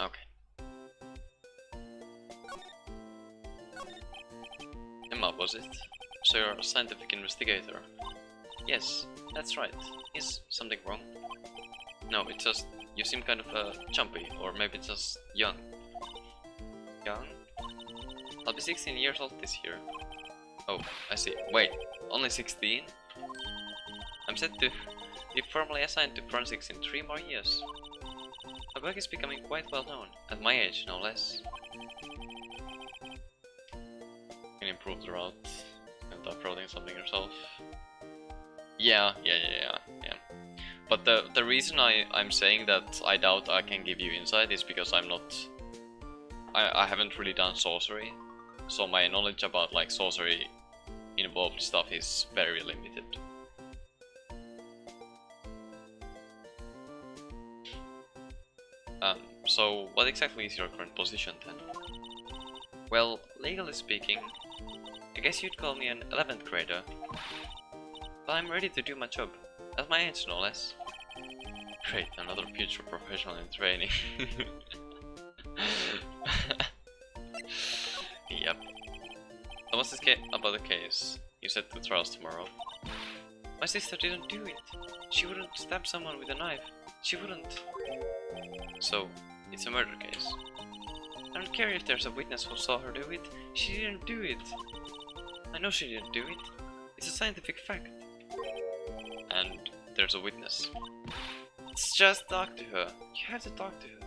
Okay. Emma, was it? So you're a scientific investigator? Yes, that's right. Is something wrong? No, it's just you seem kind of jumpy, or maybe just young. Young? I'll be 16 years old this year. Oh, I see. Wait, only 16? I'm set to be formally assigned to forensics in 3 more years. My work is becoming quite well known, at my age no less. Can you improve the route and uploading something yourself? Yeah. But the reason I'm saying that I doubt I can give you insight is because I haven't really done sorcery, so my knowledge about like sorcery involved stuff is very limited. So what exactly is your current position then? Well, legally speaking, I guess you'd call me an 11th grader. But I'm ready to do my job, at my age no less. Great, another future professional in training. Yep. So what's this about the case? You said the trials tomorrow. My sister didn't do it. She wouldn't stab someone with a knife. She wouldn't. So, it's a murder case. I don't care if there's a witness who saw her do it. She didn't do it. I know she didn't do it. It's a scientific fact. And there's a witness. Let's just talk to her. You have to talk to her.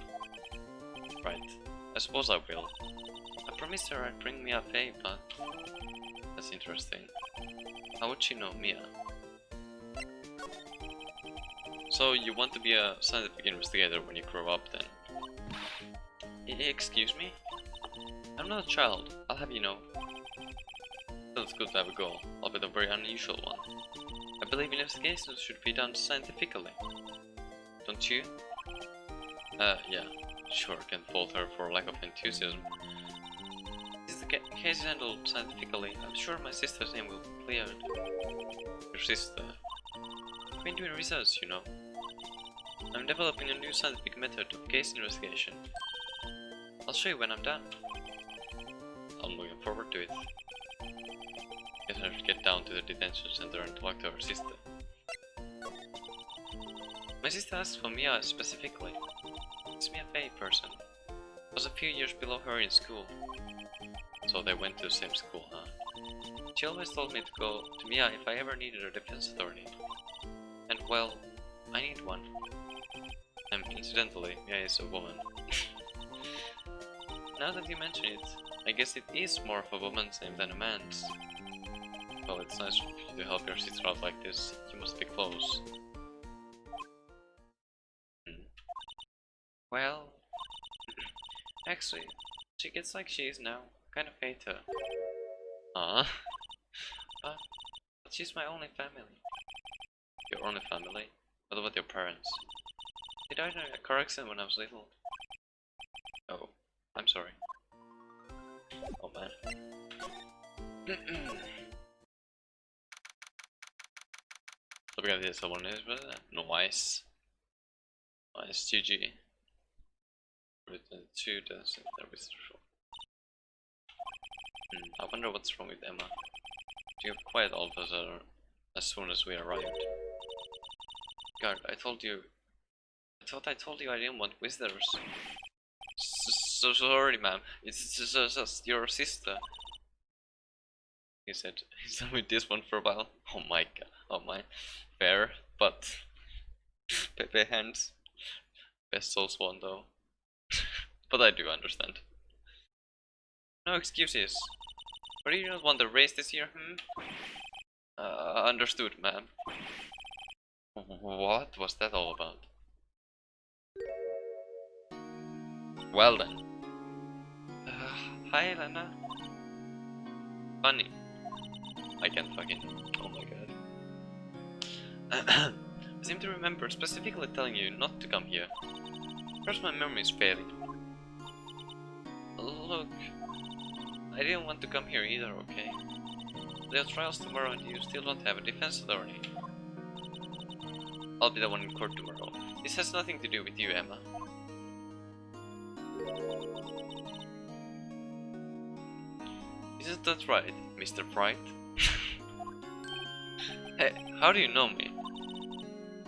Right. I suppose I will. I promised her I'd bring Mia Faye, but... That's interesting. How would she know Mia? So you want to be a scientific investigator when you grow up then? Excuse me? I'm not a child, I'll have you know. But it's good to have a goal, albeit a very unusual one. I believe investigations should be done scientifically. Don't you? Yeah. Sure, can't fault her for lack of enthusiasm. If the case is handled scientifically, I'm sure my sister's name will be cleared. Your sister? I've been doing research, you know. I'm developing a new scientific method of case investigation. I'll show you when I'm done. I'm looking forward to it. Guess I should get down to the detention center and talk to her sister. My sister asked for Mia specifically. It's Mia Faye person. Was a few years below her in school. So they went to the same school, huh? She always told me to go to Mia if I ever needed a defense attorney. And well, I need one. And incidentally, Mia is a woman. Now that you mention it, I guess it is more of a woman's name than a man's. Well, it's nice of you to help your sister out like this. You must be close. Well, actually, she gets like she is now. Kind of hate her. But she's my only family. Your only family? What about your parents? They died in a car accident when I was little. Oh, I'm sorry. Oh man. Look at this, someone is nice. Nice, GG. Written 2 days there with I wonder what's wrong with Emma. She got quiet all of us as soon as we arrived. God, I thought I told you I didn't want visitors. So sorry, ma'am. It's just your sister. He said he's done with this one for a while. Oh my god. Oh my. Fair, but Pepe hands. Best soul swan though. But I do understand. No excuses. But you don't want the race this year, understood, ma'am. What was that all about? Well then. Hi, Elena. Funny. I can't fucking... Oh my god. I seem to remember specifically telling you not to come here. Perhaps my memory is failing. Look, I didn't want to come here either, okay? There are trials tomorrow and you still don't have a defense attorney. I'll be the one in court tomorrow. This has nothing to do with you, Emma. Isn't that right, Mr. Wright? Hey, how do you know me?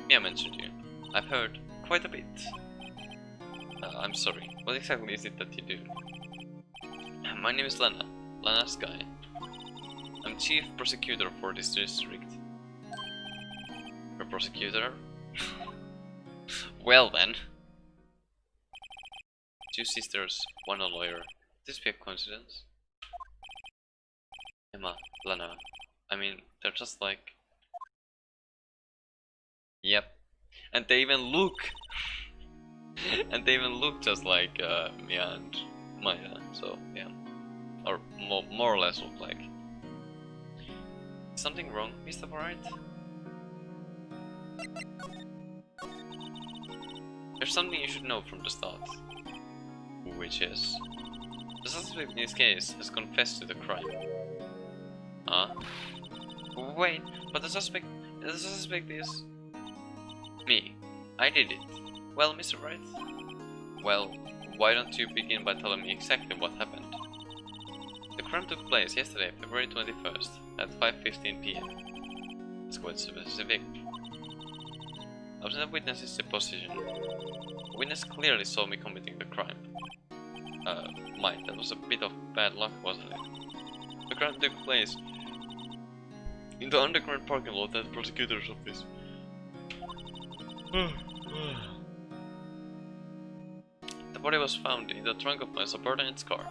Mia mentioned you. I've heard quite a bit. I'm sorry, what exactly is it that you do? My name is Lana, Lana Sky. I'm chief prosecutor for this district. A prosecutor? Well then. 2 sisters, 1 a lawyer. This be a coincidence? Emma, Lana. I mean, they're just like... Yep. And they even look... and they even look just like Mia and Maya, so yeah. Or more or less look like. Is something wrong, Mr. Wright? There's something you should know from the start. Which is... the suspect in this case has confessed to the crime. Huh? Wait, but the suspect is... me. I did it. Well, Mr. Wright? Well, why don't you begin by telling me exactly what happened? The crime took place yesterday, February 21st, at 5:15 PM. It's quite specific. I was in a witness's deposition. A witness clearly saw me committing the crime. Mike, that was a bit of bad luck, wasn't it? The crime took place in the underground parking lot at the prosecutor's office. The body was found in the trunk of my subordinate's car.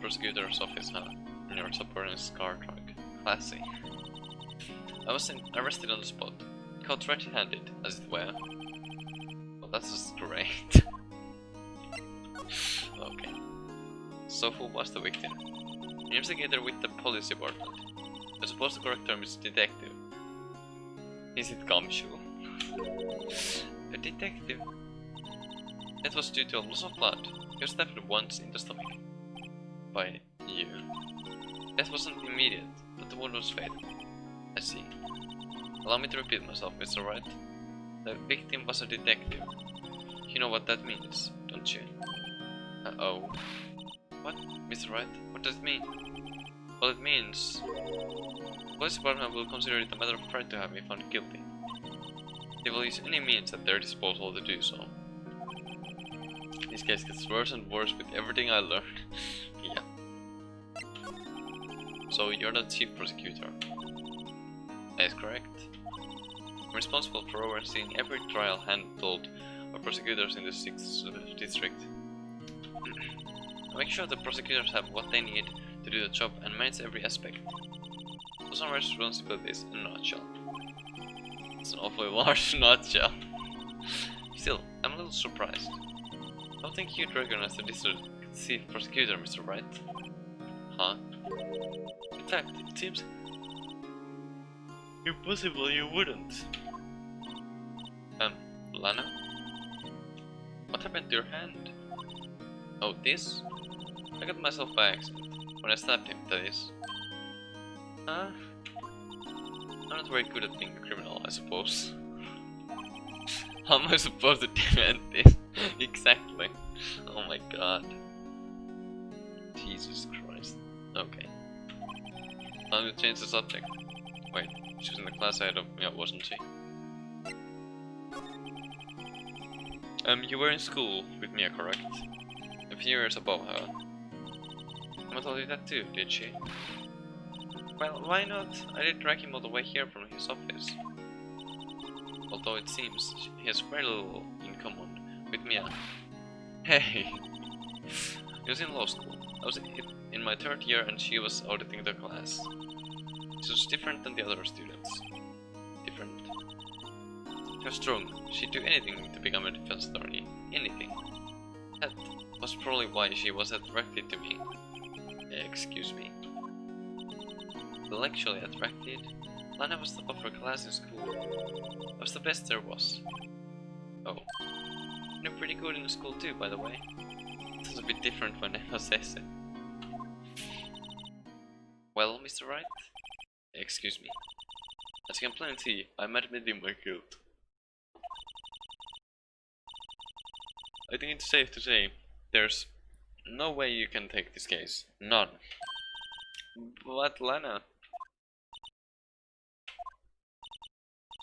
Prosecutor's office, huh? In your subordinate's car trunk. Classy. I was arrested on the spot. Caught red-handed, as it were. Well, that's just great. Okay. So who was the victim? An investigator with the police department. I suppose the correct term is detective. Is it gumshoe? A detective? That was due to a loss of blood. He was stabbed once in the stomach. By you. Death wasn't immediate, but the wound was fatal. I see. Allow me to repeat myself, Mr. Wright. The victim was a detective. You know what that means, don't you? Uh-oh. What? Mr. Wright? What does it mean? Well, it means... the police department will consider it a matter of pride to have me found guilty. They will use any means at their disposal to do so. This case gets worse and worse with everything I learned. Yeah. So you're the chief prosecutor. That is correct. I'm responsible for overseeing every trial handled by prosecutors in the 6th district. I make sure the prosecutors have what they need to do the job and manage every aspect. Those are my responsibilities in a nutshell. It's an awfully large nutshell. Still, I'm a little surprised. I don't think you'd recognize the district chief prosecutor, Mr. Wright. Huh? In fact, it seems impossible you wouldn't. Lana? What happened to your hand? Oh, this? I got myself by accident. When I stabbed him, that is. Huh? I'm not very good at being a criminal, I suppose. How am I supposed to defend this? Exactly. Oh my god. Jesus Christ. Okay. Time to change the subject. Wait, she was in the class ahead of me, wasn't she? You were in school with Mia, correct? A few years above her. Emma told you that too, did she? Well, why not? I did drag him all the way here from his office. Although it seems he has very little in common with Mia. Hey! He was in law school. I was in my 3rd year and she was auditing the class. She was different than the other students. Different. She was strong. She'd do anything to become a defense attorney. Anything. That was probably why she was attracted to me. Excuse me. Intellectually attracted, Lana was top of her class in school. I was the best there was. Oh. You're pretty good in school too, by the way. It was a bit different when Emma says it. Well, Mr. Wright? Excuse me. As you can plainly see, I'm admitting my guilt. I think it's safe to say There's no way you can take this case. None. But Lana,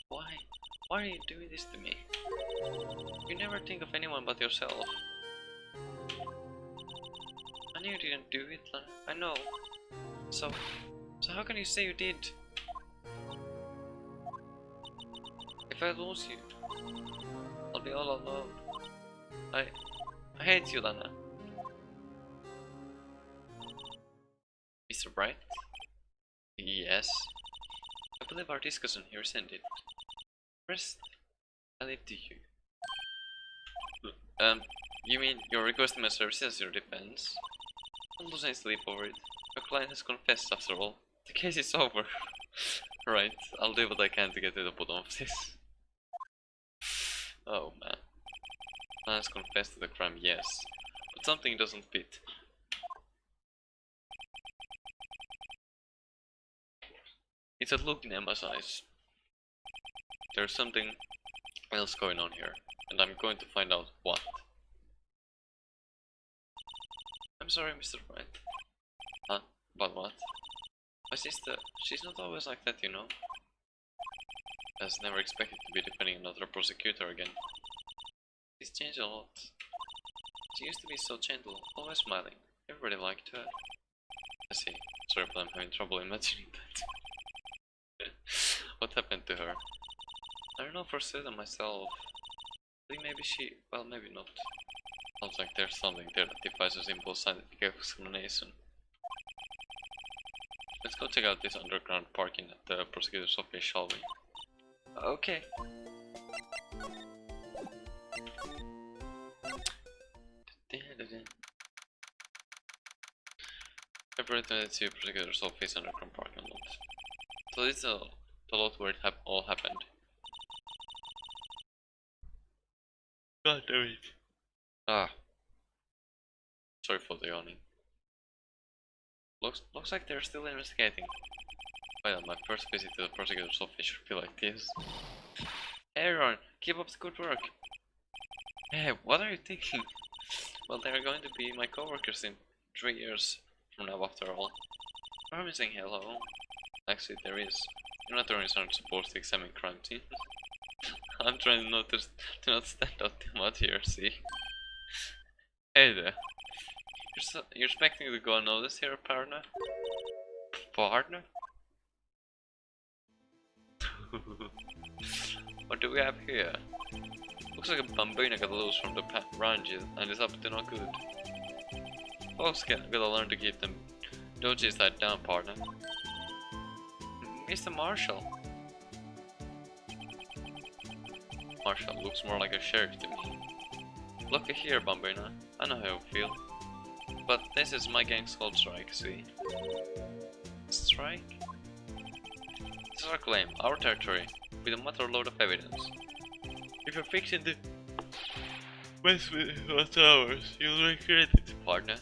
why? Why are you doing this to me? You never think of anyone but yourself. I knew you didn't do it, Lana. I know. So how can you say you did? If I lose you, I'll be all alone. I hate you, Lana. Mr. Wright? Yes? I believe our discussion here is ended. Rest, I leave to you. You mean you're requesting my services as your defense? Don't lose any sleep over it. Your client has confessed after all. The case is over. Right, I'll do what I can to get to the bottom of this. Oh man. Man has confessed to the crime, yes. But something doesn't fit. It's a look in Emma's eyes. There's something else going on here, and I'm going to find out what. I'm sorry, Mr. Wright. Huh? But what? My sister, she's not always like that, you know. I was never expected to be defending another prosecutor again. She's changed a lot. She used to be so gentle, always smiling. Everybody liked her. I see. Sorry, but I'm having trouble imagining that. What happened to her? I don't know for certain myself. I think maybe she... well, maybe not. Sounds like there's something there that defies a simple scientific explanation. Let's go check out this underground parking at the prosecutor's office, shall we? Okay. I've returned to prosecutor's office underground parking lot. So this is the lot where it all happened. God damn it. Ah. Sorry for the yawning. Looks like they're still investigating. Well, my first visit to the prosecutor's office should be like this. Hey everyone, keep up the good work. Hey, what are you thinking? Well, they're going to be my co-workers in 3 years from now after all. Promising hello. Actually, there is. You're not the ones aren't supposed to examine crime scenes. I'm trying not to not stand out too much here, see? Hey there. You're expecting to go unnoticed here, partner? Partner? What do we have here? Looks like a bambina got loose from the ranch and is up to no good. Folks gotta learn to keep them dodgy side down, partner. Mr. Marshall. Marshall looks more like a sheriff to me. Look here, Bambina. I know how you feel. But this is my gang's called Strike, see? Strike? This is our claim, our territory, with a matter load of evidence. If you're fixing to mess with what's ours, you'll regret it, partner.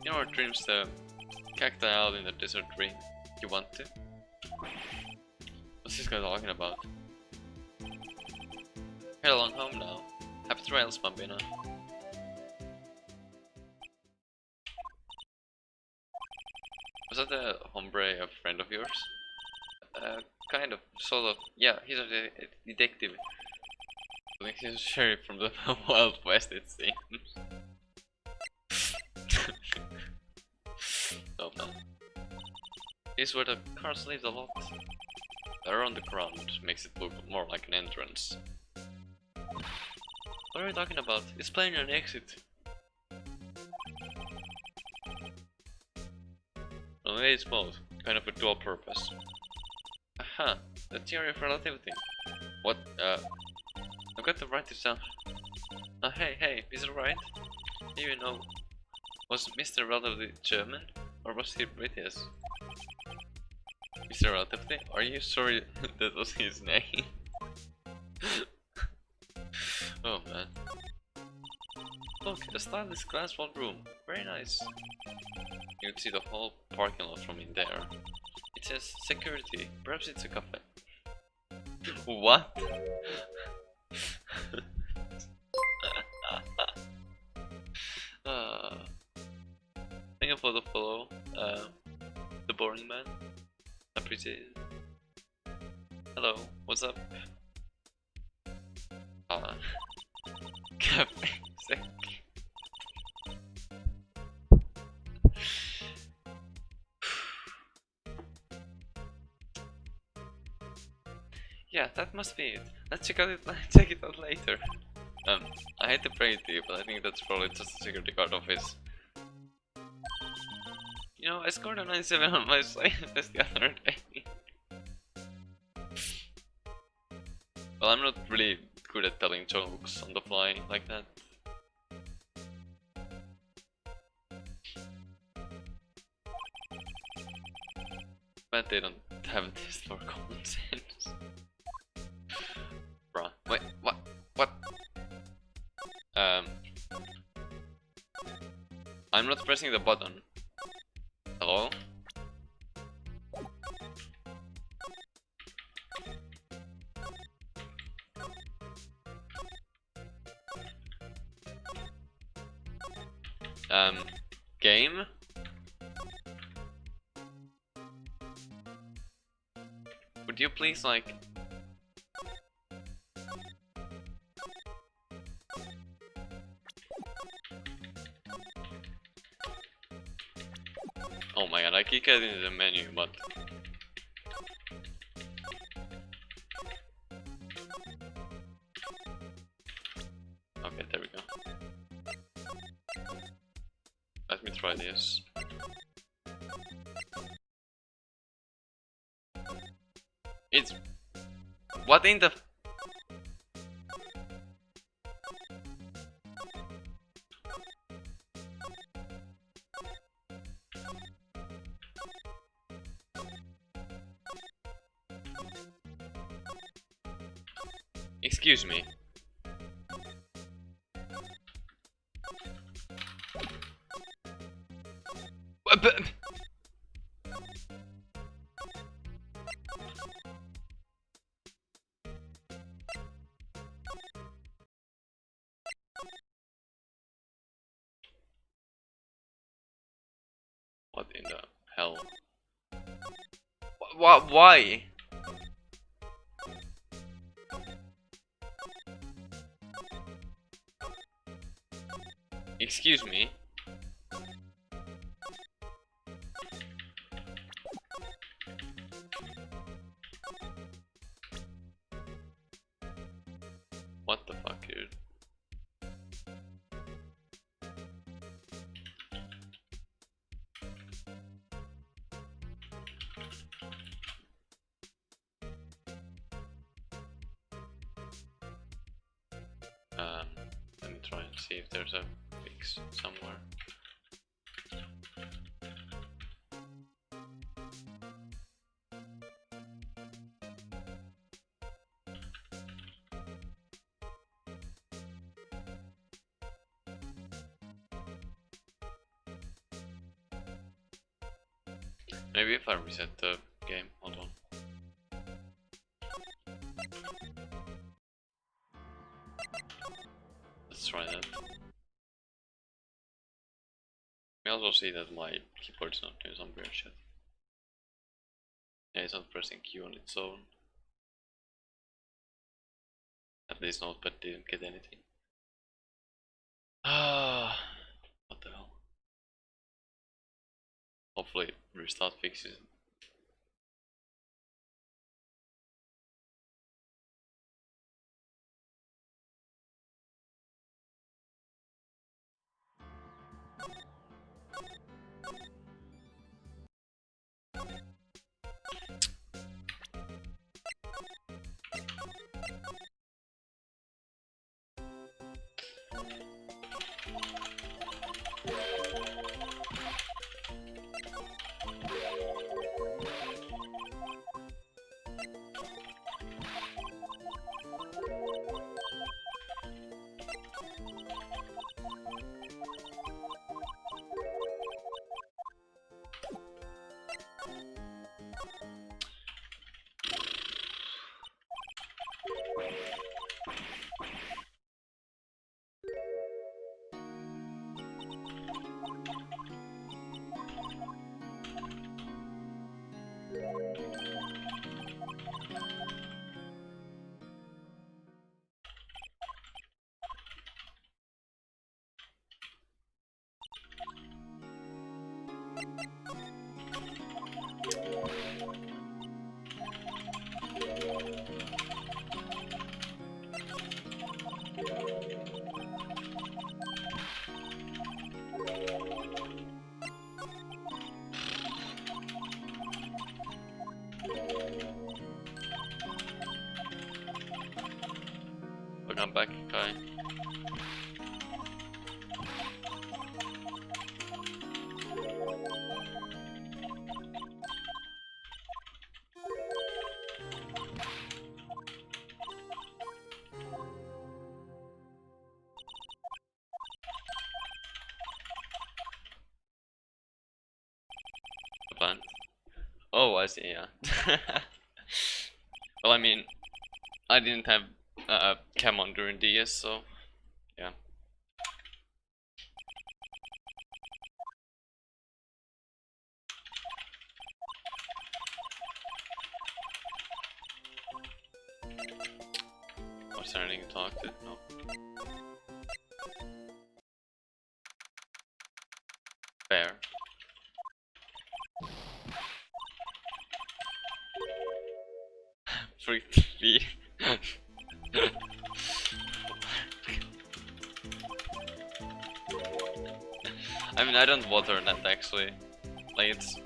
You know our dreams to cacti out in the desert dream. You want to? What's this guy talking about? Head along home now. Happy trails, Bambina. Was that a hombre, a friend of yours? Kind of, sort of. Yeah, he's a detective. I think he's a sheriff from the Wild West, it seems. Oh man. Here's where the cars lived a lot. They're on the ground, makes it look more like an entrance. What are you talking about? It's playing an exit. Well, maybe it's both. Kind of a dual purpose. Aha, the theory of relativity. What, I've got to write this down. Hey, is it right? Do you know, was Mr. Relativity German? Or was he British? Mr. Relativity? Are you sure that was his name? Oh man. Look, a stylish glass-walled room. Very nice. You can see the whole parking lot from in there. It says security. Perhaps it's a cafe. What? for the follow, the boring man. Appreciate it. Hello, what's up? Cafe sec. Yeah, that must be it. Let's check it out later. I hate to praise you, but I think that's probably just a security guard office. You know, I scored a 97 on my science test the other day. Well, I'm not really good at telling jokes on the fly like that. But they don't have this for common sense. Bruh, wait, what? I'm not pressing the button. Hello? Game? Would you please, like... Oh my god, I keep getting into the menu, but... Okay, there we go. Let me try this. It's... What in the... Excuse me. What in the hell? Why? Excuse me. What the fuck, dude? Let me try and see if there's a fix somewhere. Maybe if I reset the game, hold on. Let's try that. We also see that my keyboard's not doing some weird shit. Yeah, it's not pressing Q on its own. At least Notepad didn't get anything. Ah, what the hell? Hopefully restart fixes it. Welcome back, Kai. Plant. Oh, I see, yeah. Well, I mean, I didn't have cam on during DS, so yeah. Was there anything to talk to? No. Fair. Free TV. I mean, I don't water that actually. Like, it's.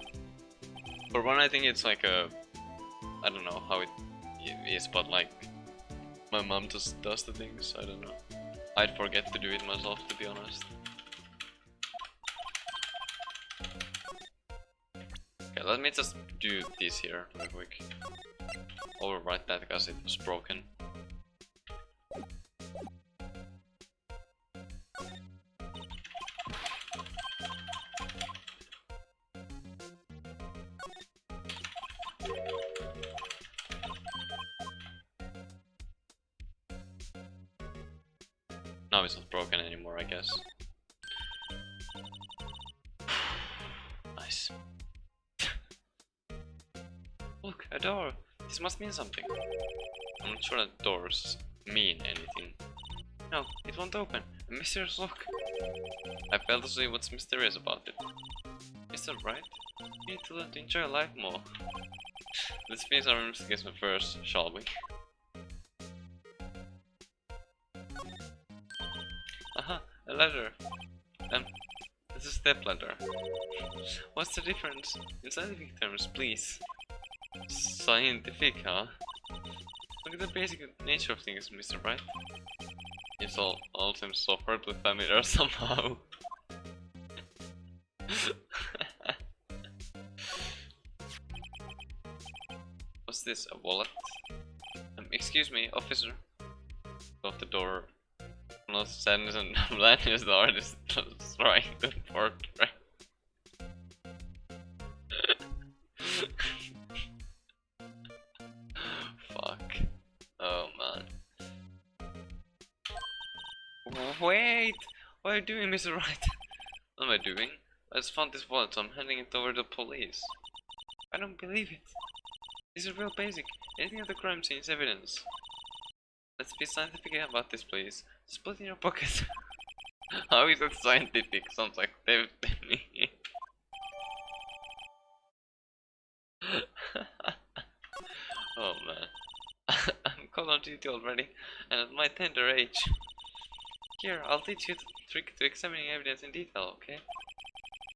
For one, I think it's like a. I don't know how it is, but like. My mom just does the things, I don't know. I'd forget to do it myself, to be honest. Okay, let me just do this here real quick. Overwrite that because it was broken. Now it's not broken anymore, I guess. Nice. Look, a door! This must mean something. I'm not sure that doors mean anything. No, it won't open. A mysterious lock. I fail to see what's mysterious about it. Is that right? You need to learn to enjoy life more. Let's finish our investigation first, shall we? Aha, a ladder. It's a step ladder. What's the difference? In scientific terms, please. Scientific, huh? Look at the basic nature of things, Mr. Wright. It all seems so horribly familiar somehow. What's this, a wallet? Excuse me, officer. Got the door. No sadness and blindness, the artist trying to portray. Fuck. Oh man. Wait! What are you doing, Mr. Wright? What am I doing? I just found this wallet, so I'm handing it over to the police. I don't believe it. This is real basic. Anything at the crime scene is evidence. Let's be scientific about this, please. Just put it in your pocket. How is it scientific? Sounds like theft to me. Oh man. I'm called on duty already, and at my tender age. Here, I'll teach you the trick to examining evidence in detail, okay?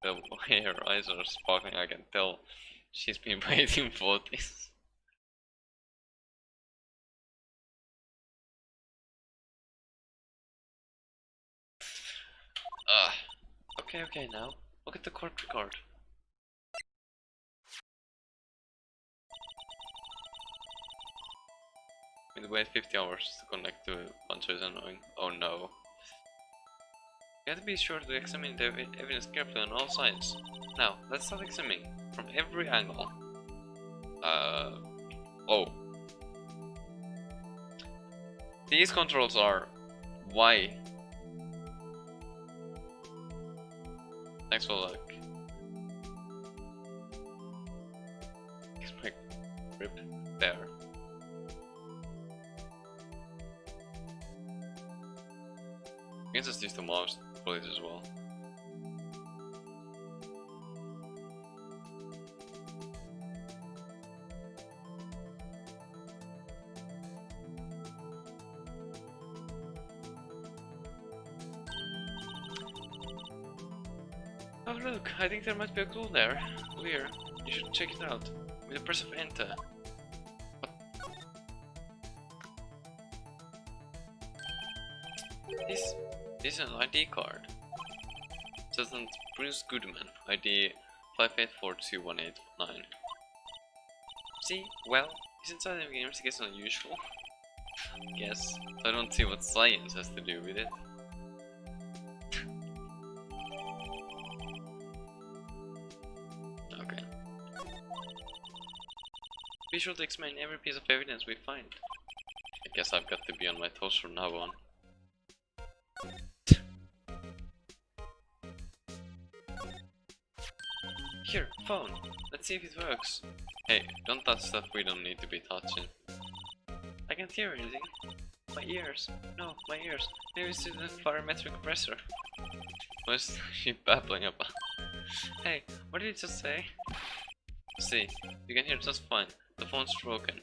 The way her eyes are sparkling, I can tell she's been waiting for this. Okay, now. Look at the court record. We wait 50 hours to connect to one, so it's annoying. Oh no. You have to be sure to examine the evidence carefully on all sides. Now, let's start examining from every angle. Oh. These controls are why. Thanks for luck. Here's my grip there. You can just use the mouse for this as well. Oh look, I think there might be a clue there. Weird. You should check it out. With the press of enter. What? This is an ID card. Sergeant Bruce Goodman, ID 5842189. See, well, his inside the investigation unusual. Yes, I don't see what science has to do with it. Okay. Be sure to examine every piece of evidence we find. I guess I've got to be on my toes from now on. Here, phone. Let's see if it works. Hey, don't touch stuff we don't need to be touching. I can't hear anything. My ears. No, my ears. Maybe it's the parametric pressure. What is she babbling about? Hey, what did you just say? See, you can hear just fine. The phone's broken.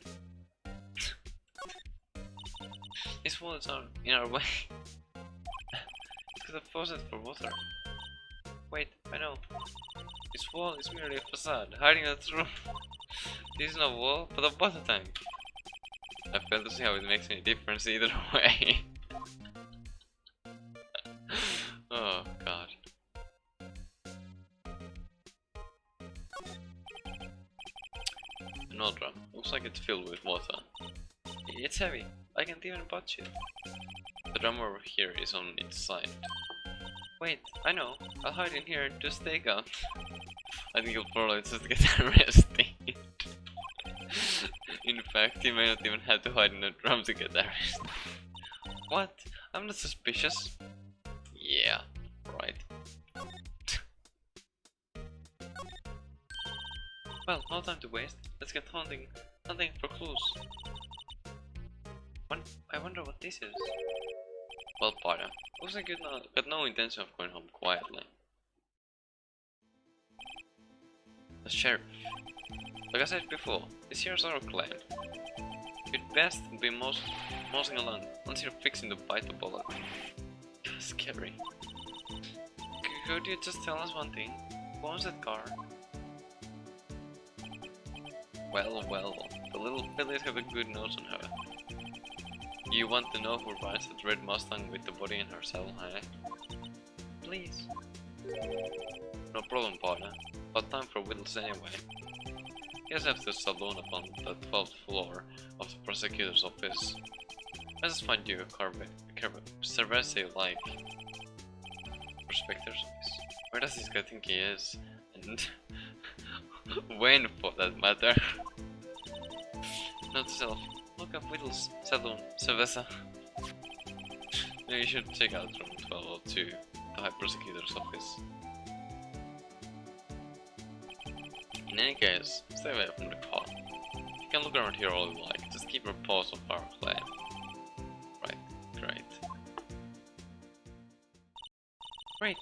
These walls are in our way. Could have faucet for water. Wait, I know. This wall is merely a facade, hiding the truth. This is not a wall, but a water tank. I fail to see how it makes any difference either way. Oh god. An old drum. Looks like it's filled with water. It's heavy. I can't even touch it. The drum over here is on its side. Wait, I know. I'll hide in here and just take out. I think you'll probably just get arrested. In fact, you may not even have to hide in the drum to get arrested. What? I'm not suspicious. Yeah, right. Well, no time to waste. Let's get hunting for clues. I wonder what this is. Well, partner, looks like you got no intention of going home quietly. The sheriff. Like I said before, this here's our claim. You'd best be mosing along until you're fixing to bite the bullet. Scary. Could you just tell us one thing? Who owns that car? Well, the little filly's got a good nose on her. You want to know who rides that red Mustang with the body in her saddle, eh? Please. No problem, partner. About time for whittles anyway. Guess after the saloon up on the 12th floor of the prosecutor's office. Let's just find you a service you like. Prospector's office. Where does this guy think he is? And when, for that matter? Note to self. Look up Whittle's Saloon, Cerveza. Maybe you should check out room 1202, the High Prosecutor's office. In any case, stay away from the car. You can look around here all you like, just keep your paws off our claim. Right, great. Great,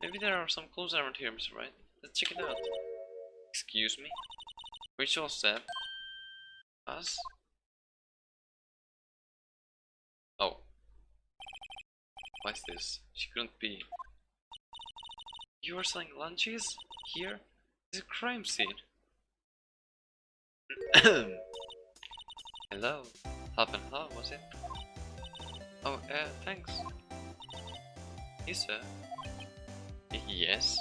maybe there are some clues around here, Mr. Wright. Let's check it out. Excuse me? Ritual said... Us? Oh. What's this? She couldn't be. You are selling lunches? Here? It's a crime scene. Hello? Half and half, was it? Oh, thanks. Yes, sir. Yes?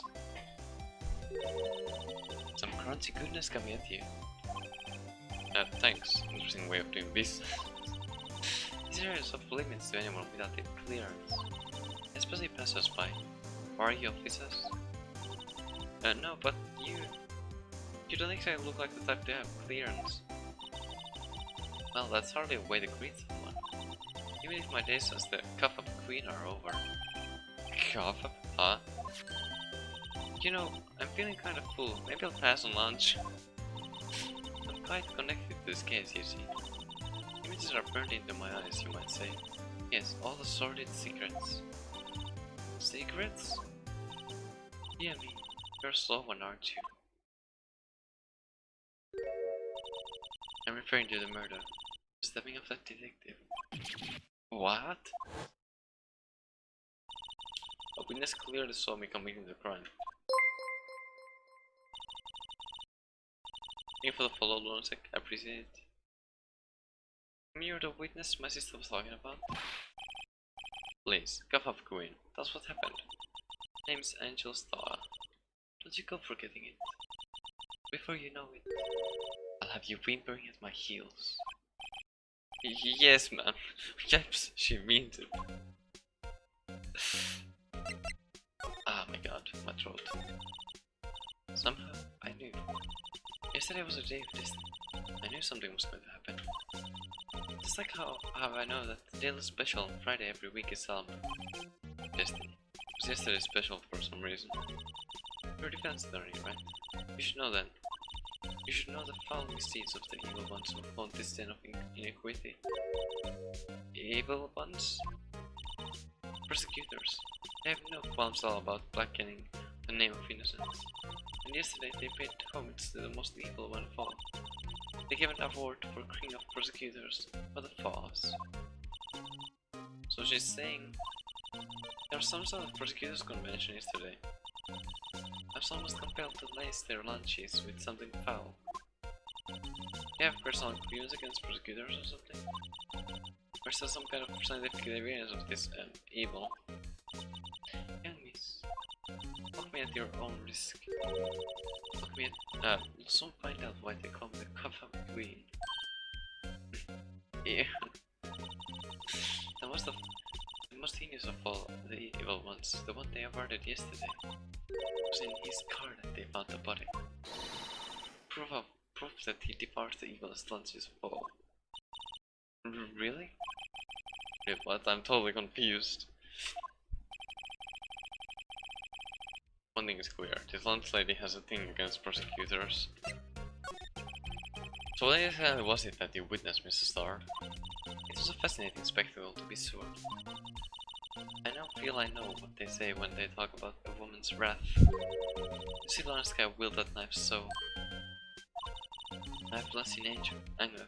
Some crunchy goodness coming at you. Thanks. Interesting way of doing business. These areas off limits to anyone without a clearance, especially passers-by. Are you officers? No, but you don't exactly look like the type to have clearance. Well, that's hardly a way to greet someone. Even if my days as the cuff of a queen are over. Cuff? Huh? You know, I'm feeling kind of full. Maybe I'll pass on lunch. I'm quite connected to this case, you see. Images are burned into my eyes, you might say. Yes, all the sordid secrets. Secrets? Yeah, me. You're a slow one, aren't you? I'm referring to the murder. Stepping off that detective. What? A witness clearly saw me committing the crime. Thank you for the follow, Lunatic. I appreciate it. You're the witness my sister was talking about? Please, cough up, Queen. That's what happened. Name's Angel Star. Don't you go forgetting it. Before you know it, I'll have you whimpering at my heels. Yes, ma'am. Yes, she means it. Ah, my god, my throat. Somehow, I knew. Yesterday was a day of destiny. I knew something was going to happen. Just like how I know that the daily special on Friday every week is Destiny. It was yesterday special for some reason. You're a defense attorney, right? You should know that. You should know the foul misdeeds of the evil ones who haunt this den of iniquity. Evil ones? Persecutors. They have no qualms at all about blackening the name of innocence. And yesterday they paid homage to the most evil one of all. They gave an award for King of Persecutors for the Foss. So she's saying there was some sort of Persecutors convention yesterday. I was almost compelled to lace their lunches with something foul. You have personal views against Persecutors or something? Or is there some kind of scientific evidence of this evil? Young miss, look me at your own risk. Look me at, you'll soon find out why they call me the Cover Queen. Yeah. the most heinous of all the evil ones, the one they awarded yesterday, was in his car that they found the body. Proof that he devoured the evilest lunches of all. Really? Wait, what? I'm totally confused. One thing is clear, this lunch lady has a thing against persecutors. So what exactly was it that you witnessed, Mr. Starr? It was a fascinating spectacle, to be sure. I now feel I know what they say when they talk about a woman's wrath. You see Lawrence Sky wield that knife so... knifeless in anger,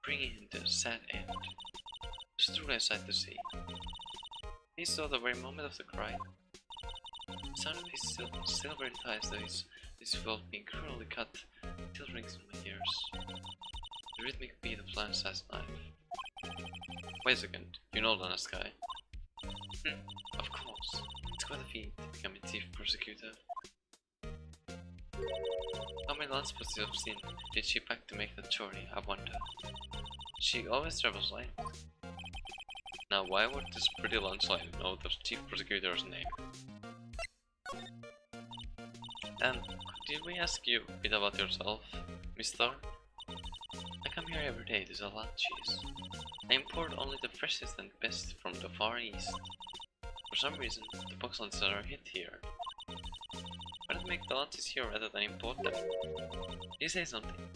bringing him to a sad end. It was truly a sight to see. He saw the very moment of the crime. The sound of his silver ties, though his throat being cruelly cut, still rings in my ears. The rhythmic beat of Lance-sized knife. Wait a second, you know Lana Sky? Of course. It's quite a feat to become a chief persecutor. How many lunch spots of sin did she pack to make that journey, I wonder? She always travels light. Now why would this pretty lunch lady know the chief persecutor's name? And did we ask you a bit about yourself, Mister? I come here every day to sell lunches. I import only the freshest and best from the Far East. For some reason, the box lunches are a hit here. Why not make the lunches here rather than import them? Did you say something?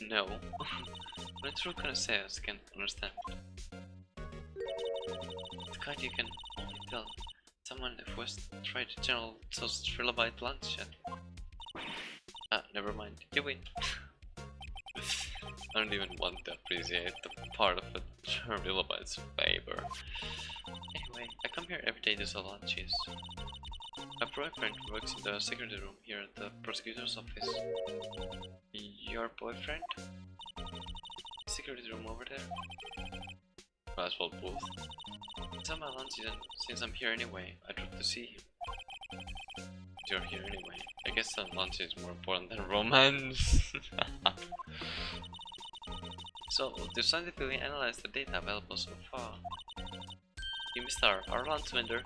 No. But a true connoisseur can understand. The kind you can only tell someone who has tried General Tso's trilobite lunch yet. Ah, never mind. You win. I don't even want to appreciate the part of a trilobite's favor. Anyway, I come here every day to sell lunches. My boyfriend works in the security room here at the prosecutor's office. Your boyfriend? Security room over there? Might as well both. Sell my lunches, and since I'm here anyway, I'd love to see him. You're here anyway. I guess some lunch is more important than romance. So, to scientifically analyze the data available so far, you missed our lunch vendor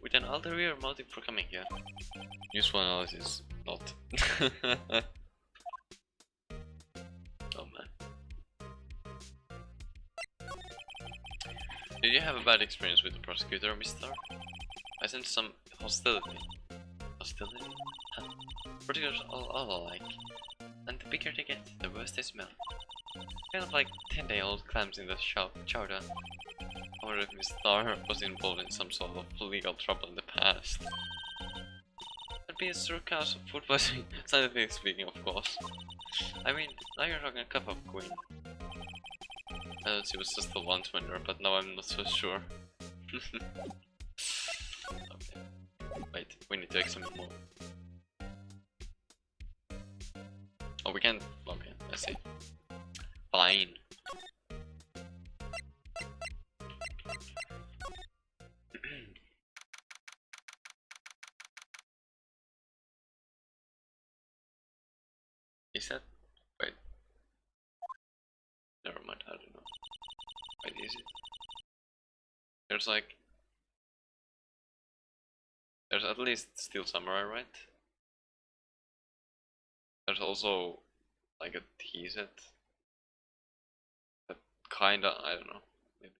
with an ulterior motive for coming here. Useful analysis, not. Oh man. Did you have a bad experience with the prosecutor, Mister? I sense some hostility. Hostility? Huh. Prosecutors all alike. And the bigger they get, the worse they smell. Kind of like 10-day-old clams in the chowder. I wonder if Miss Star was involved in some sort of legal trouble in the past. That'd be a true cause of food poisoning, scientifically speaking, of course. I mean, now you're talking a cup of queen. I thought she was just a lunch vendor, but now I'm not so sure. Okay. Wait, we need to examine more. Oh, we can't. Okay, I see. Fine. mind, I don't know. Wait, is it? There's like... There's at least Steel Samurai, right? There's also like a tea set. That kinda, I don't know. Maybe.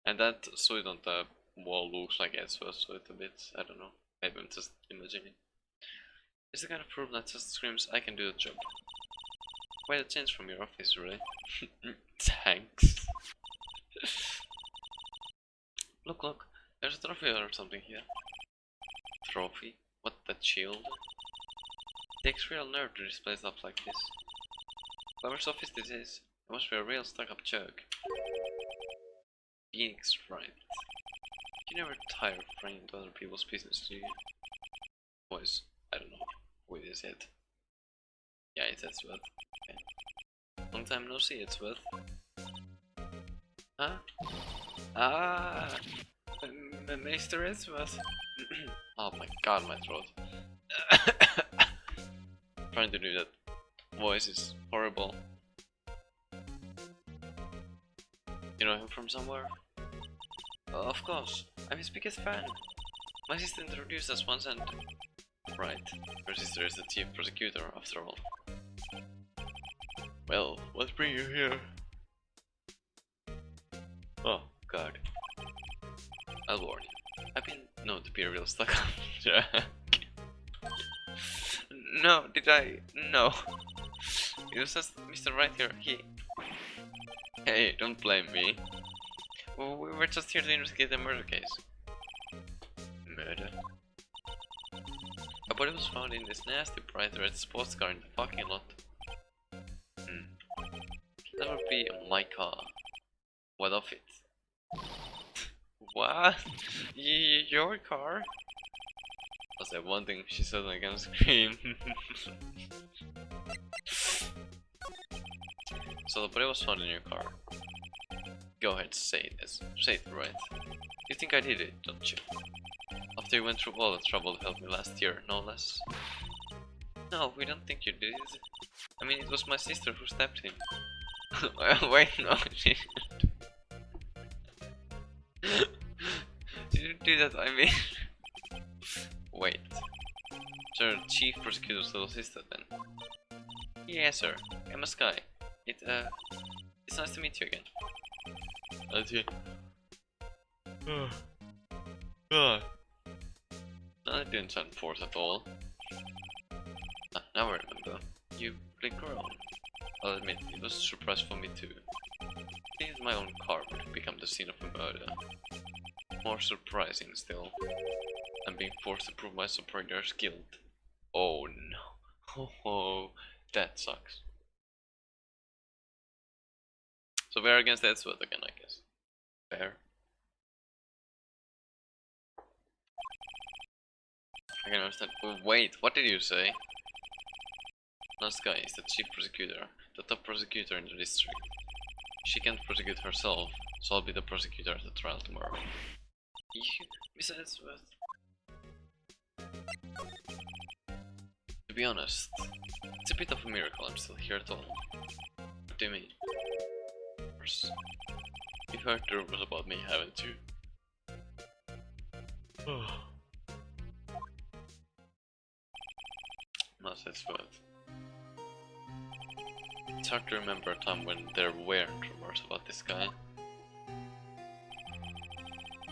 And that suit on the wall looks like Ezra's suit a bit, I don't know. Maybe I'm just imagining. It's the kind of proof that just screams, I can do the job. Quite a change from your office, really. Thanks. Look, look, there's a trophy or something here. Trophy? What, that shield? It takes real nerve to display stuff like this. Whoever's office this is, it must be a real stuck-up jerk. Phoenix Wright. You never tire of prying into other people's business, do you? Boys, I don't know. Wait, is it? Yeah, it's Edsworth. Okay. Long time no see, Edsworth. Huh? Ah! Mr. Edsworth. Oh my god, my throat. Trying to do that voice is horrible. You know him from somewhere? Of course, I'm his biggest fan. My sister introduced us once and... Right, her sister is the chief prosecutor after all. Well, what brings you here? Oh, god. I'll warn you. I've been known to be a real stuck up. No, did I? No. It was just Mr. Wright here. Hey, don't blame me. We were just here to investigate a murder case. Murder? A body was found in this nasty bright red sports car in the parking lot. That would be my car. What of it? What? Your car? Was that one thing she said I can scream? So the body was found in your car. Go ahead, say this. Say it right. You think I did it, don't you? After you went through all the trouble to help me last year, no less. No, we don't think you did it. I mean, it was my sister who stabbed him. Wait, no, she didn't do that, I mean. Wait. Sir, Chief Prosecutor's little sister then? Yes, sir. I'm a Sky. It's nice to meet you again. No, it didn't sound forced at all. Ah, now I remember. You played girl. I'll admit, it was a surprise for me too. Seeing my own car would become the scene of a murder. More surprising still, than being forced to prove my superior's guilt. Oh no. Oh, that sucks. So we're against Edsworth again, I guess. Fair. I can understand. Oh, wait, what did you say? Nazca is the chief prosecutor, the top prosecutor in the district. She can't prosecute herself, so I'll be the prosecutor at the trial tomorrow. Miss Edsworth. To be honest, it's a bit of a miracle I'm still here at all. What do you mean? Of course. You've heard the rumors about me, haven't you? Not Edsworth. It's hard to remember a time when there weren't rumors about this guy.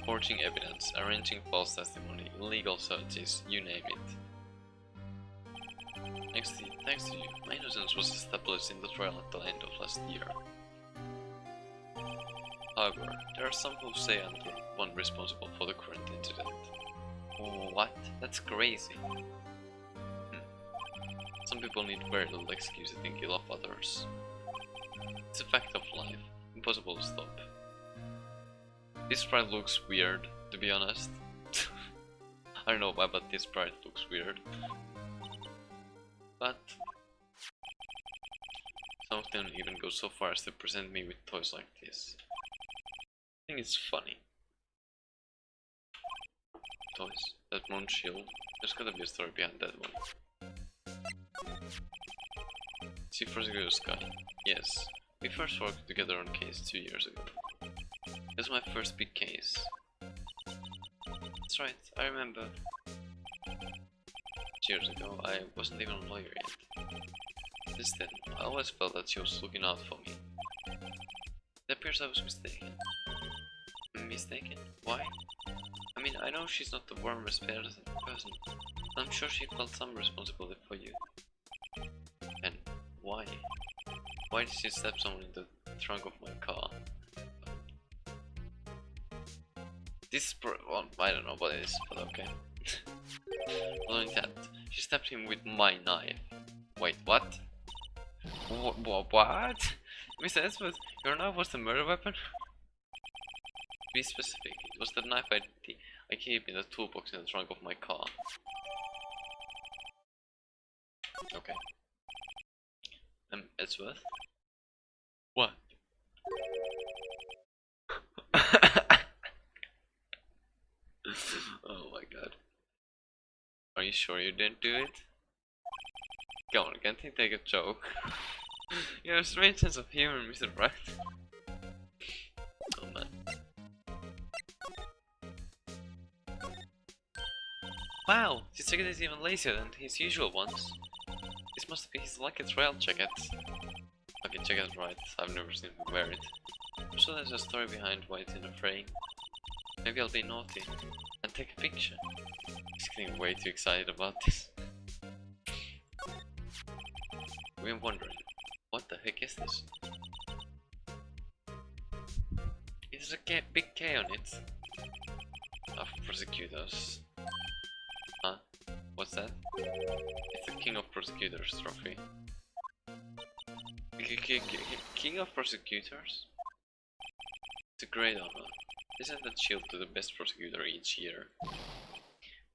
Forging evidence, arranging false testimony, illegal searches, you name it. Thanks to you, my innocence was established in the trial at the end of last year. However, there are some who say I'm the one responsible for the current incident. What? That's crazy. Some people need very little excuse to think ill of others. It's a fact of life, impossible to stop. This sprite looks weird, to be honest. I don't know why, but this sprite looks weird. But some of them even go so far as to present me with toys like this. I think it's funny. Toys. That moon shield. There's gotta be a story behind that one. Chief Prosecutor Scott. Yes. We first worked together on a case 2 years ago. It was my first big case. That's right, I remember. Years ago, I wasn't even a lawyer yet. Since then, I always felt that she was looking out for me. It appears I was mistaken. Mistaken? Why? I mean, I know she's not the warmest person, but I'm sure she felt some responsibility for you. And why? Why did she stab someone in the trunk of my car? This is well, I don't know what it is, but okay. Following that, she stabbed him with my knife. Wait, what? What? Mr. Edwards, your knife was the murder weapon? To be specific, it was the knife I keep in the toolbox in the trunk of my car. Okay. Edwards? What? Oh my god. Are you sure you didn't do it? Come on, can't you take a joke? You have a strange sense of humor, Mr. Wright. Oh man. Wow, his jacket is even lazier than his usual ones. This must be his lucky trail jacket. Okay, jacket right, I've never seen him wear it. I'm sure there's a story behind why it's in a frame. Maybe I'll be naughty and take a picture. He's getting way too excited about this. We're wondering, what the heck is this? There's a big K on it. Of prosecutors. Huh? What's that? It's the King of Prosecutors trophy. King of Prosecutors? It's a great honor. Isn't that shield to the best prosecutor each year?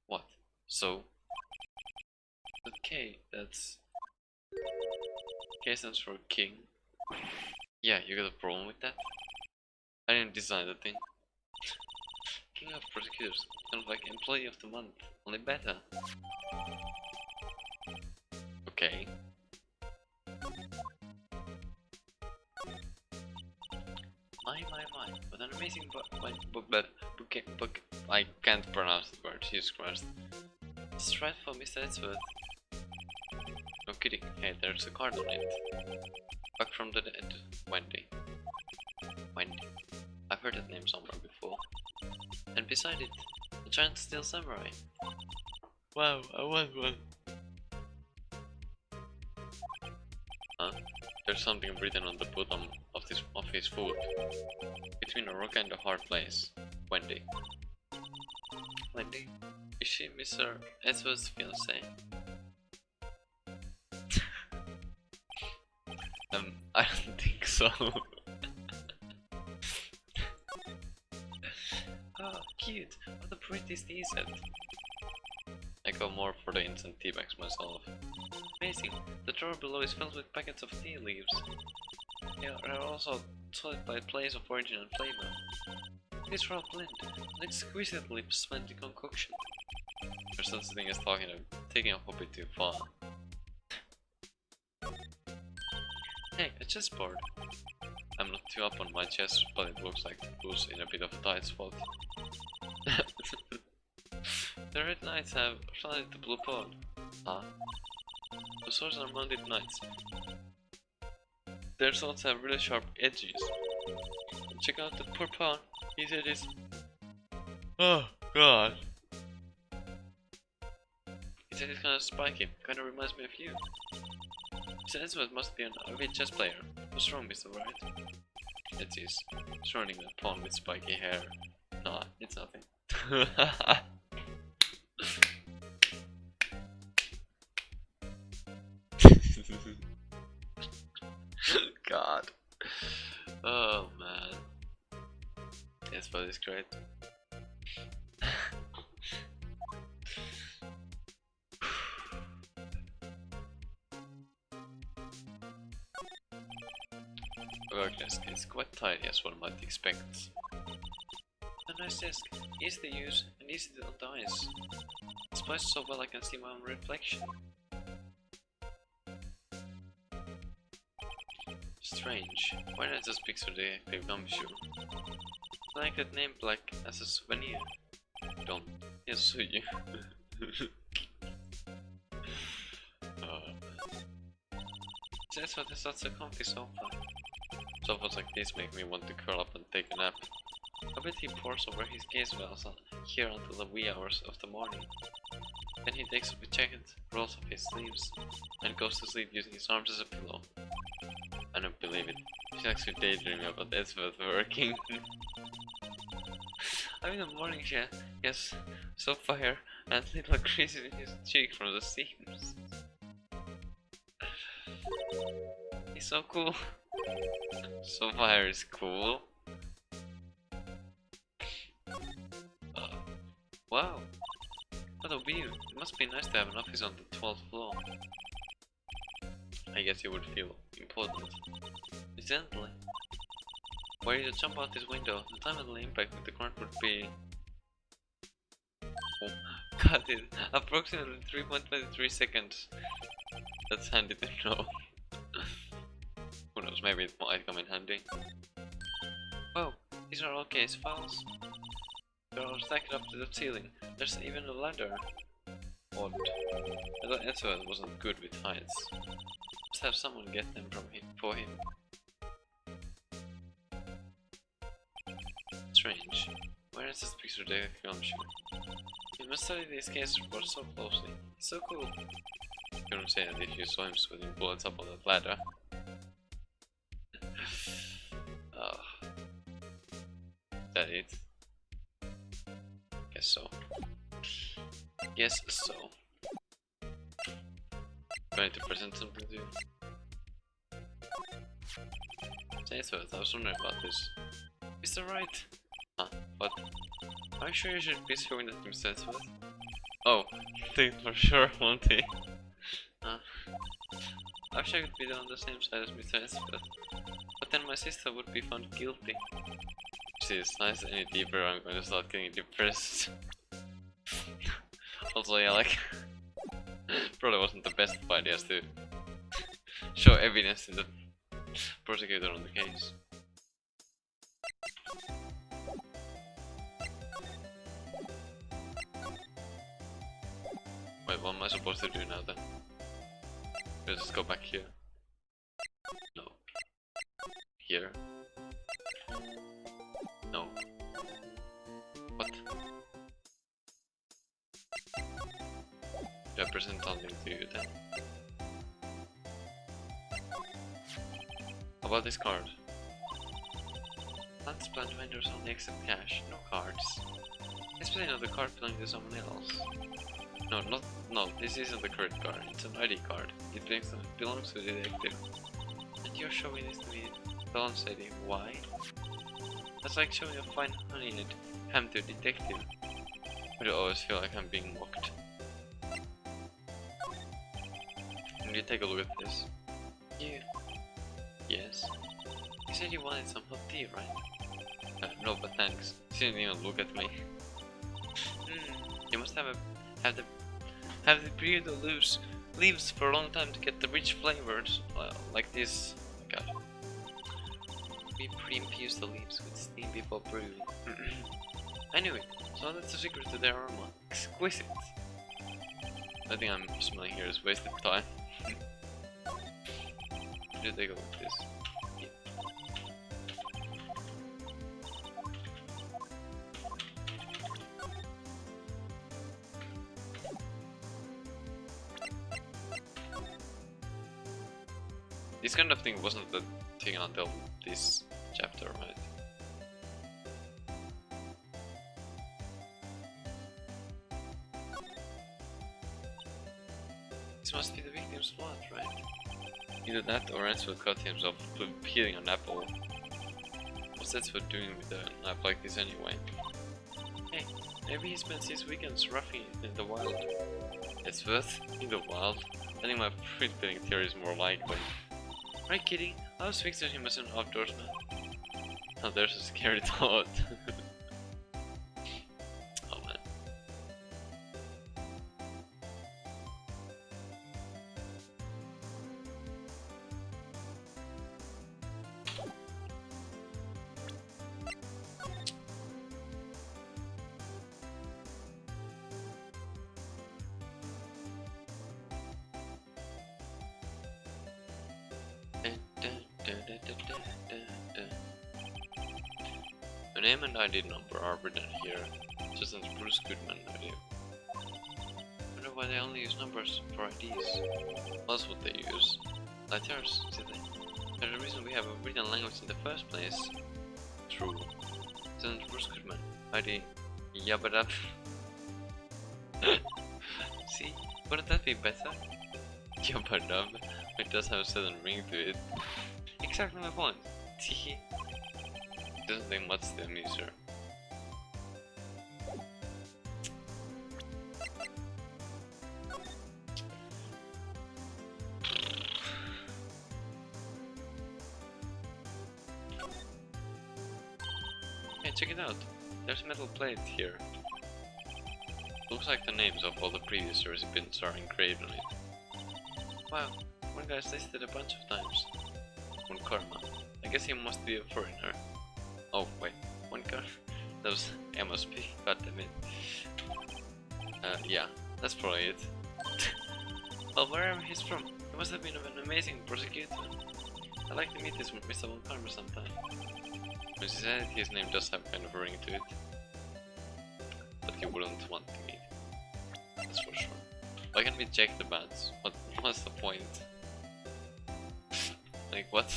What? So? The K, that's... K stands for King. Yeah, you got a problem with that? I didn't design the thing. King of Prosecutors, kind of like Employee of the Month, only better. Okay. My, what an amazing book. I can't pronounce the word, Jesus Christ. It's right for Mr. Edgeworth. No kidding, hey, there's a card on it. Back from the dead, Wendy. Wendy. I've heard that name somewhere before. And beside it, a giant steel samurai. Wow, I want one. Huh? There's something written on the bottom of his foot. Between a rock and a hard place. Wendy. Wendy? Is she Mr. Edgeworth's fiancée? I don't think so. Oh, cute. What a pretty tea set. I go more for the instant tea bags myself. Amazing. The drawer below is filled with packets of tea leaves. They are also sorted by place of origin and flavor. This raw blend, an exquisitely splendid concoction. There's such a thing as taking a hobby too far. Hey, a chessboard. I'm not too up on my chess, but it looks like it was in a bit of a tight spot. The red knights have flooded the blue pawn. Huh? The swords are mounted knights. Their swords have really sharp edges. And check out the poor pawn. He said it's... Oh god. He said it's kinda spiky. Kinda reminds me of you. Mr. Edgeworth must be an avid chess player. What's wrong, Mr. Wright? It is. Surrounding that pawn with spiky hair. Nah, it's nothing. God. Oh man. Yes, but it's great. Work desk is quite tidy as one might expect. A nice desk, easy to use and easy to untie. It's placed so well I can see my own reflection. Strange. Why not just picture the gumshoe? Like that name black as a souvenir. Don't. Yes, so you. That's what is such a comfy sofa. Sofas like this make me want to curl up and take a nap. I bet he pores over his case wells here until the wee hours of the morning. Then he takes off his jacket, rolls up his sleeves, and goes to sleep using his arms as a pillow. I don't believe it. She's actually daydreaming about Elizabeth working. I'm in the morning, she has sofa hair and little creases in his cheek from the seams. He's so cool. Sofa hair is cool. Wow. What a view. It must be nice to have an office on the 12th floor. I guess you would feel important. Incidentally, were you to jump out this window, the time of the impact with the ground would be... Oh, got it! Approximately 3.23 seconds. That's handy to know. Who knows, maybe it might come in handy. Oh, these are all case files. They're all stacked up to the ceiling. There's even a ladder. Odd. I thought Ezra wasn't good with heights. Let's have someone get them for him. Strange. Where is this picture of the gumshoe? You must study these case reports so closely. It's so cool. You couldn't say that if you saw him sweating bullets up on that ladder. Is that it? Guess so. Guess so. Going to present something to you. Say so, I was wondering about this. Mr. Wright! Huh? What? Are you sure you should be showing that to Mr. Edgeworth? Oh, think for sure, won't he? I wish I could be on the same side as Mr. Edgeworth. But then my sister would be found guilty. See, it's nice, any deeper I'm going to start getting depressed. Also, yeah, like... probably wasn't the best of ideas to show evidence to the prosecutor on the case. Wait, what am I supposed to do now then? Let's just go back here. No. Here. No. What? Do I present something to you then? How about this card? Let's plan vendors only accept cash, no cards. Especially not the card belonging to someone else. No, this isn't the credit card, it's an ID card. It belongs to the detective. And you're showing this to me, Balance ID, why? That's like showing a fine honey in it, ham to a detective. I always feel like I'm being mocked. Can you take a look at this? You? Yes? You said you wanted some hot tea, right? No, but thanks. She didn't even look at me. You must have the period of leaves for a long time to get the rich flavors like this. Oh my god. We pre-infuse the leaves with steam before brewing. Anyway, so that's the secret to their aroma. Exquisite. I think I'm smelling here is wasted time. You take a look at this. This kind of thing wasn't the thing until this chapter, right? This must be the victim's blood, right? Either that or Edgeworth cut himself peeling an apple. What's Edgeworth doing with an apple like this anyway? Hey, maybe he spends his weekends roughing it in the wild. Edgeworth? In the wild? I think my fruit-peeling theory is more likely. Right, kitty? I was picturing him as an outdoorsman. Oh, there's a scary thought. Oh man. Your name and ID number are written here, just as Bruce Goodman ID. I wonder why they only use numbers for IDs. What else would they use? Letters, see they? There's a reason we have a written language in the first place. True. Just Bruce Goodman ID. Yabba. See? Wouldn't that be better? Yabba. It does have a certain ring to it. Exactly my point. Tee. Doesn't think much to amuse her. Hey, check it out. There's a metal plate here. Looks like the names of all the previous recipients are engraved on it. Wow, one guy's listed a bunch of times. One Karma. I guess he must be a foreigner. Oh wait, one car? That was MSP, goddammit. Yeah, that's probably it. Well, wherever he's from, he must have been an amazing prosecutor. I'd like to meet this Mr. Von Karma sometime. When she said his name does have kind of a ring to it. But you wouldn't want to meet. That's for sure. Why can't we check the bats? What's the point? Like what?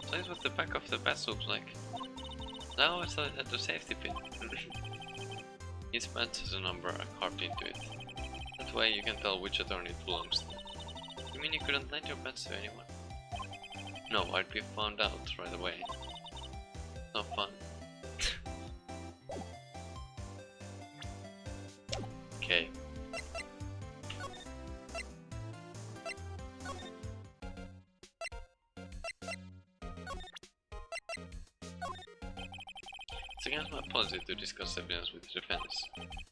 So that's what the back of the bat looks like. Now I saw it at the safety pin. Each badge has a number carved into it. That way you can tell which attorney it belongs to. You mean you couldn't lend your badge to anyone? No, I'd be found out right away. No fun. Okay. It's against my policy to discuss evidence with the defense,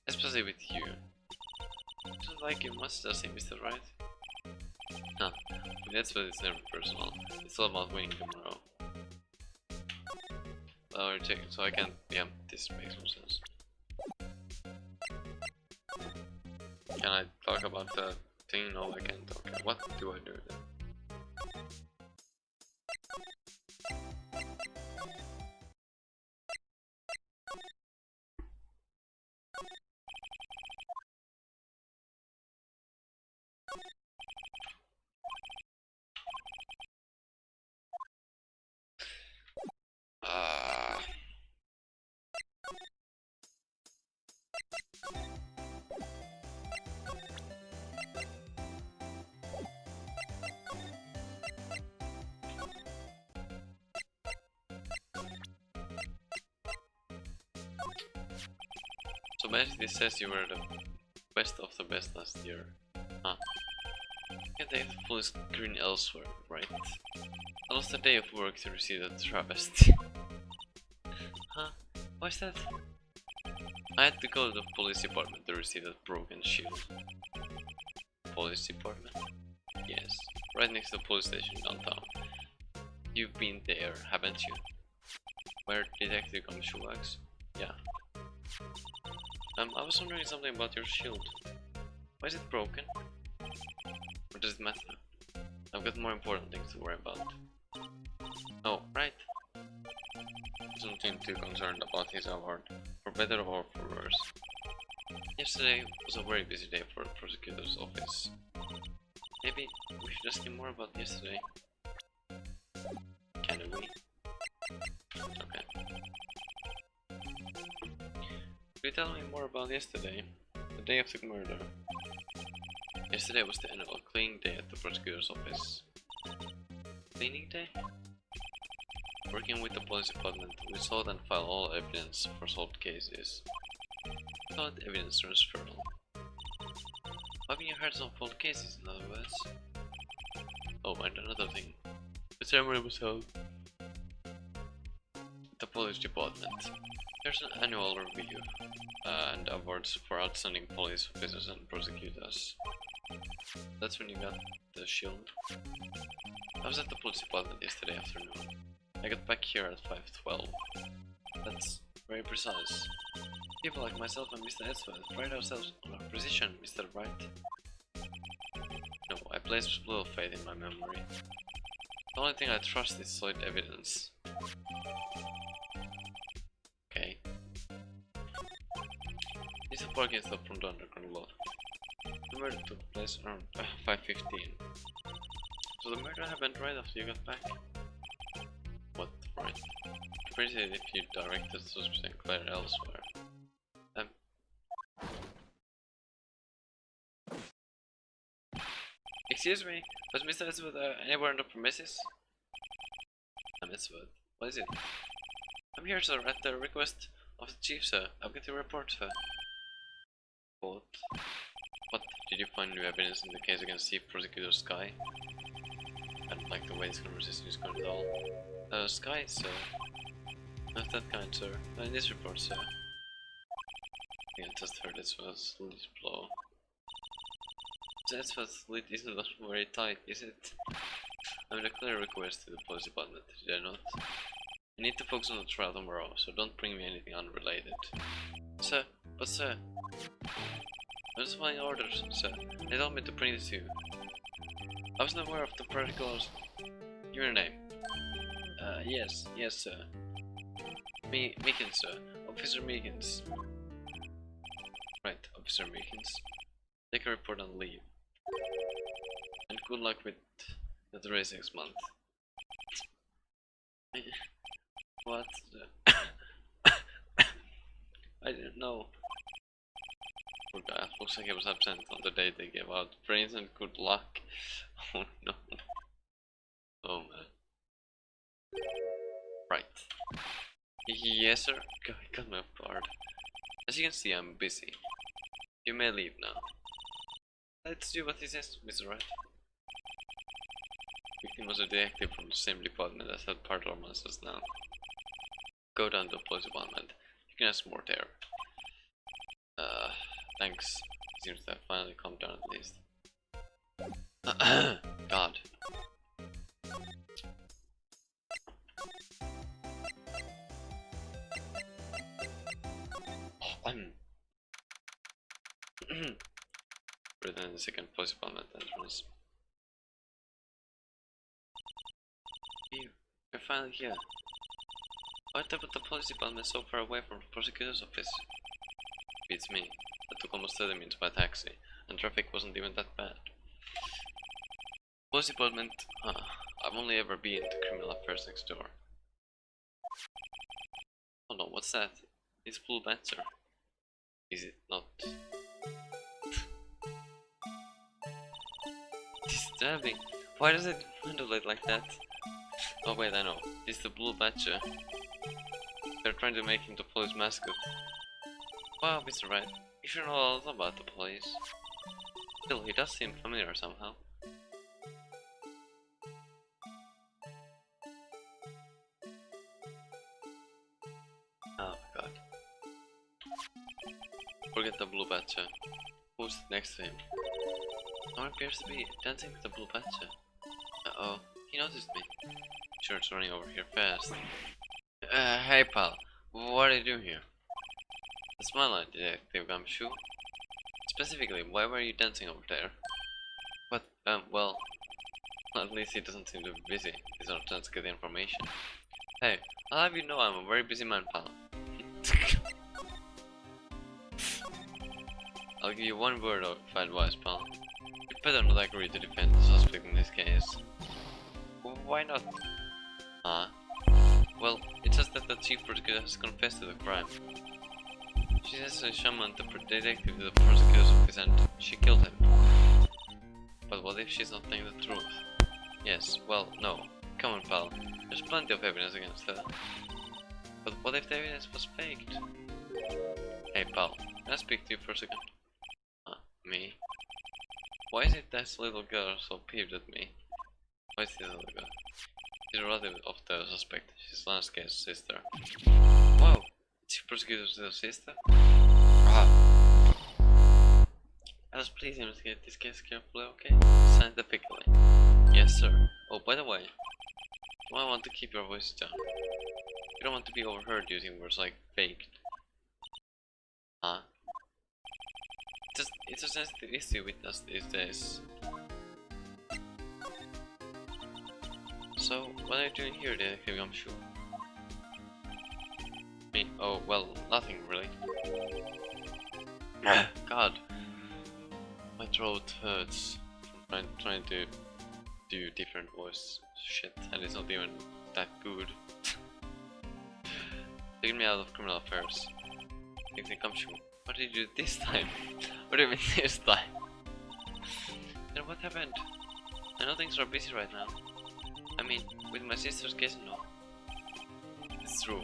especially with you. I don't like you much, does he, Mr. Wright? Huh, that's what it's never personal. It's all about winning tomorrow. So I can't, yeah, this makes no sense. Can I talk about the thing? No, I can't. Okay, what do I do then? So basically it says you were the best of the best last year. Huh. You can take the full screen elsewhere, right? I lost a day of work to receive that travesty. Huh? What's that? I had to go to the police department to receive that broken shield. Police department? Yes, right next to the police station downtown. You've been there, haven't you? Where Detective Gumshoewax? Yeah. I was wondering something about your shield. Why is it broken? Or does it matter? I've got more important things to worry about. Oh, right. I don't seem too concerned about his award, for better or for worse. Yesterday was a very busy day for the prosecutor's office. Maybe we should ask him more about yesterday. Can we? Okay. Could you tell me more about yesterday? The day of the murder. Yesterday was the annual cleaning day at the prosecutor's office. Cleaning day? Working with the police department, we sort and file all evidence for solved cases. We call it evidence transferal. Having you heard some solved cases, in other words? Oh, and another thing. The ceremony was held at the police department. There's an annual review and awards for outstanding police officers and prosecutors. That's when you got the shield. I was at the police department yesterday afternoon. I got back here at 5:12. That's very precise. People like myself and Mr. Edgeworth pride ourselves on our precision, Mr. Wright. No, I place little faith in my memory. The only thing I trust is solid evidence. Okay. This is a parking stop from the underground lot. The murder took place around 5:15. So the murder happened right after you got back? What, right? Appreciate if you directed suspicion Claire elsewhere. Excuse me, was Mr. Edgeworth anywhere on the premises? I'm Edgeworth. What is it? I'm here, sir, at the request of the chief, sir. I've got your report, sir. What? What? Did you find new evidence in the case against Chief Prosecutor Sky? I don't like the way this conversation is going at all. Sky, sir? Not that kind, sir. In this report, sir. I think I just heard Edgeworth's lead blow. Edgeworth's lead isn't very tight, is it? I made a clear request to the police department, did I not? I need to focus on the trial tomorrow, so don't bring me anything unrelated. Sir, but sir... I'm just following orders, sir. They told me to bring this to you. I wasn't aware of the particulars. Give me your name. Yes, sir. Meekins, sir. Officer Meekins. Right, Officer Meekins. Take a report on leave. And good luck with the race next month. What? I didn't know. Poor guy, looks like he was absent on the day they gave out brains and good luck. Oh no. Oh man. Right. Yes sir, got my card. As you can see, I'm busy. You may leave now. Let's do what he says, Mr. Wright. Victim was a detective from the same department as that performance just now. Go down to the police department. You can ask more there. Thanks. Seems to have finally calmed down at least. God. Written in the second police department entrance. You're finally here. Why did the police department so far away from the prosecutor's office? Beats me. That took almost 30 minutes by taxi, and traffic wasn't even that bad. Police department? I've only ever been to criminal affairs next door. Oh no, what's that? It's Blue Banter. Is it not? Disturbing. Why does it handle it like that? Oh wait, I know. It's the Blue Badger. They're trying to make him the police mascot. Wow, Mr. Wright, you should know a lot about the police. Still, he does seem familiar somehow. Oh my god. Forget the Blue Badger. Who's next to him? Someone appears to be dancing with the Blue Badger. Uh-oh, he noticed me. Sure, it's running over here fast. Hey pal, what are you doing here? That's my line, Detective Gumshoe. Specifically, why were you dancing over there? But, well, at least he doesn't seem to be busy. He's not trying to get the information. Hey, I'll have you know I'm a very busy man, pal. I'll give you one word of advice, pal. You better not agree to defend the suspect in this case. Why not? Well, it says that the chief prosecutor has confessed to the crime. She says she summoned the detective to the prosecutor's office and she killed him. But what if she's not telling the truth? Yes, well, no. Come on, pal. There's plenty of evidence against her. But what if the evidence was faked? Hey, pal. Can I speak to you for a second? Me? Why is it this little girl so peeved at me? Why is this little girl? She's a relative of the suspect. She's Landscape's sister. Wow! Chief prosecutor's little sister? Let us please investigate this case carefully, okay? Scientifically. Yes, sir. Oh, by the way, you might want to keep your voice down. You don't want to be overheard using words like faked. Huh? It's a sensitive issue with us these days. So, what are you doing here, Detective Gumshoe? Me? Oh, well, nothing really. God, my throat hurts from trying to do different voice shit, and it's not even that good. Taking me out of criminal affairs. Detective Gumshoe, what did you do this time? What do you mean this time? And what happened? I know things are busy right now. I mean, with my sister's case and all. It's true.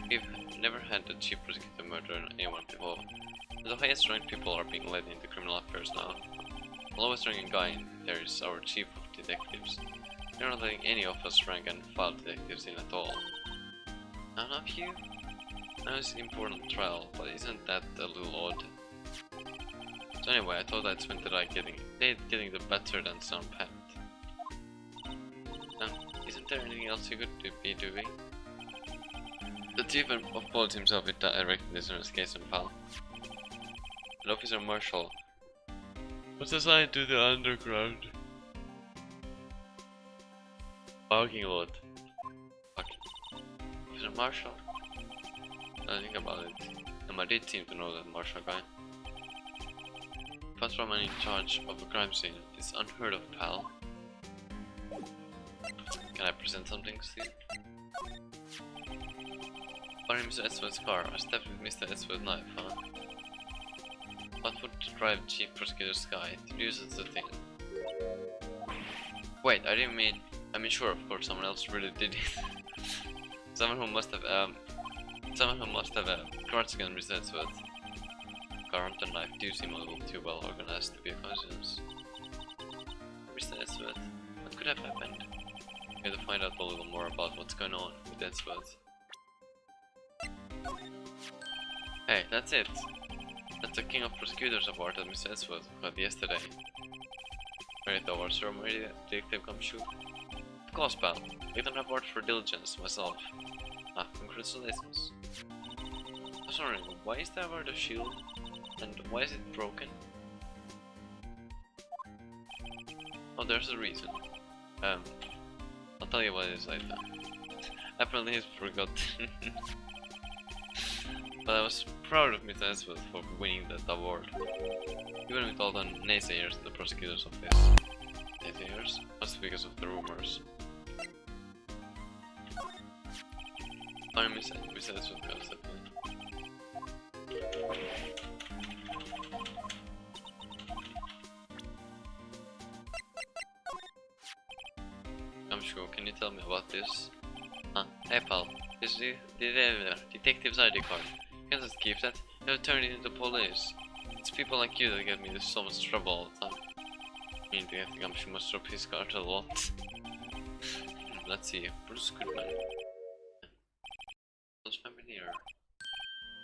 We've never had a chief prosecutor murder anyone before. The highest ranked people are being led into criminal affairs now. The lowest ranking guy there is our chief of detectives. They're not letting any of us rank and file detectives in at all. None of you? Now it's an important trial, but isn't that a little odd? So anyway, I thought I'd spend the night getting the better than some pet. Isn't there anything else you could be doing? The chief of police himself is directing this investigation file. And Officer Marshall was assigned to the underground parking lot. Fuck. Officer Marshall? I think about it. And I did seem to know that Marshall guy. Patrolman in charge of a crime scene is unheard of, pal. Can I present something, Steve? Finding Mr. Edgeworth's car, I stepped with Mr. Edgeworth's knife, huh? What would drive Chief Prosecutor Sky to do such a thing? Wait, I mean sure, of course, someone else really did it. someone who must have a grudge against Mr. Edgeworth. Car and the knife do seem a little too well organized to be a coincidence. Mr. Edgeworth, what could have happened? We have to find out a little more about what's going on with Edgeworth. Hey, that's it. That's the King of Prosecutors award that Mr. Edgeworth got yesterday. Ready to award ceremony, Detective Gumshoe? Of course, pal. Get an award for diligence myself. Ah, congratulations. I was wondering, why is the award a shield? And why is it broken? Oh, there's a reason. I'll tell you what it is later. Apparently he's forgotten. But I was proud of Mr. Edgeworth for winning that award. Even with all the naysayers in the prosecutor's office. Naysayers? That's because of the rumors. Finally, Mr. Edgeworth got a step in. Gumshoe, can you tell me about this? Hey pal, this is the detective's ID card. You can't just keep that, you have to turn it into police. It's people like you that get me into so much trouble all the time. I mean, Detective Gumshoe must drop his card a lot. Let's see, Bruce Goodman. Sounds familiar.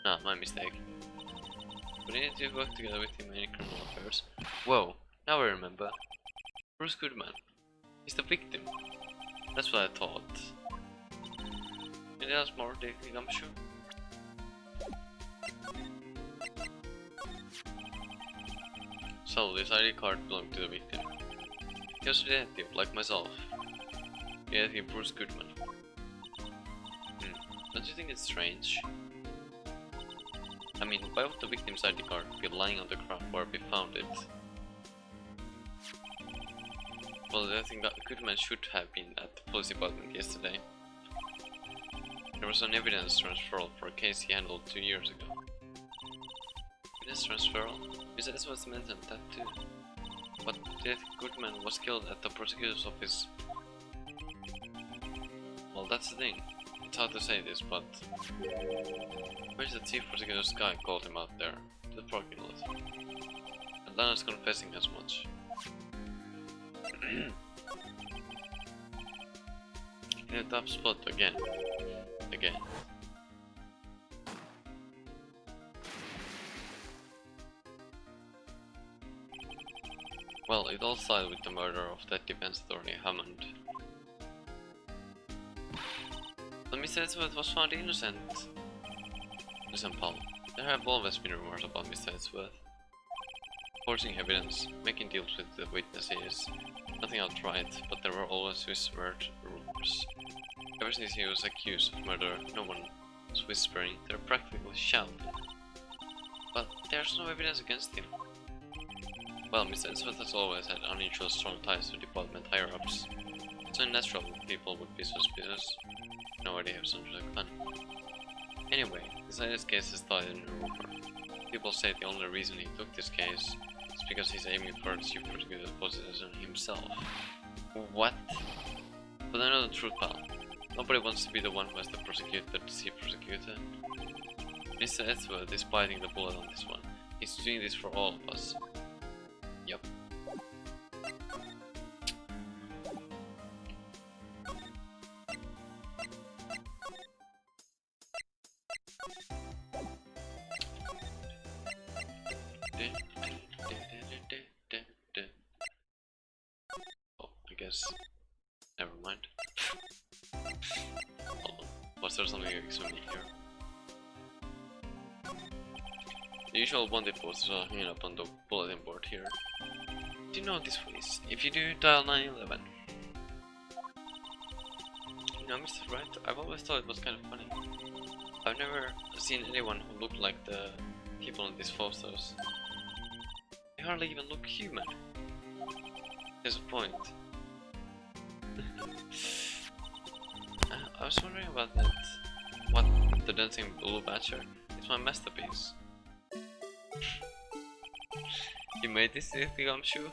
Ah, my mistake. We need to work together with him in any criminal affairs. Whoa, now I remember. Bruce Goodman. He's the victim. That's what I thought. Anything else more, Detective Gumshoe? So, this ID card belonged to the victim. He was a detective, like myself. Detective Bruce Goodman. Don't you think it's strange? I mean, why would the victim's ID card be lying on the ground where we found it? Well, I think that Goodman should have been at the police department yesterday. There was an evidence transferal for a case he handled 2 years ago. Evidence transferal? Mr. Edgeworth mentioned that too. But Detective Goodman was killed at the prosecutor's office. Well, that's the thing. It's hard to say this, but where's the chief prosecutor's guy called him out there, to the parking lot. And Lana's confessing as much. In a tough spot again. Well, it all started with the murder of that defense attorney Hammond. But Mr. Edgeworth was found innocent. Innocent Paul. There have always been rumors about Mr. Edgeworth. Forging evidence, making deals with the witnesses. Nothing outright, but there were always whispered rumors. Ever since he was accused of murder, no one was whispering, they're practically shouting. But there's no evidence against him. Well, Mr. Edgeworth has always had unusual strong ties to department higher-ups. So natural people would be suspicious. No idea if something like fun. Anyway, this latest case has started in a rumor. People say the only reason he took this case is because he's aiming for the chief prosecutor's position himself. What? But I know the truth, pal. Nobody wants to be the one who has to prosecute the chief prosecutor. Mr. Edgeworth is biting the bullet on this one. He's doing this for all of us. Yup. Oh, I guess. Never mind. Hold on. Was there something exciting here? The usual wanted posters are hanging up on the bulletin board here. Do you know this place? If you do, dial 911. You know, Mr. Wright, I've always thought it was kind of funny. I've never seen anyone who looked like the people in these photos. They hardly even look human. There's a point. I was wondering about that. What? The dancing blue badger? It's my masterpiece. You made this gumshoe?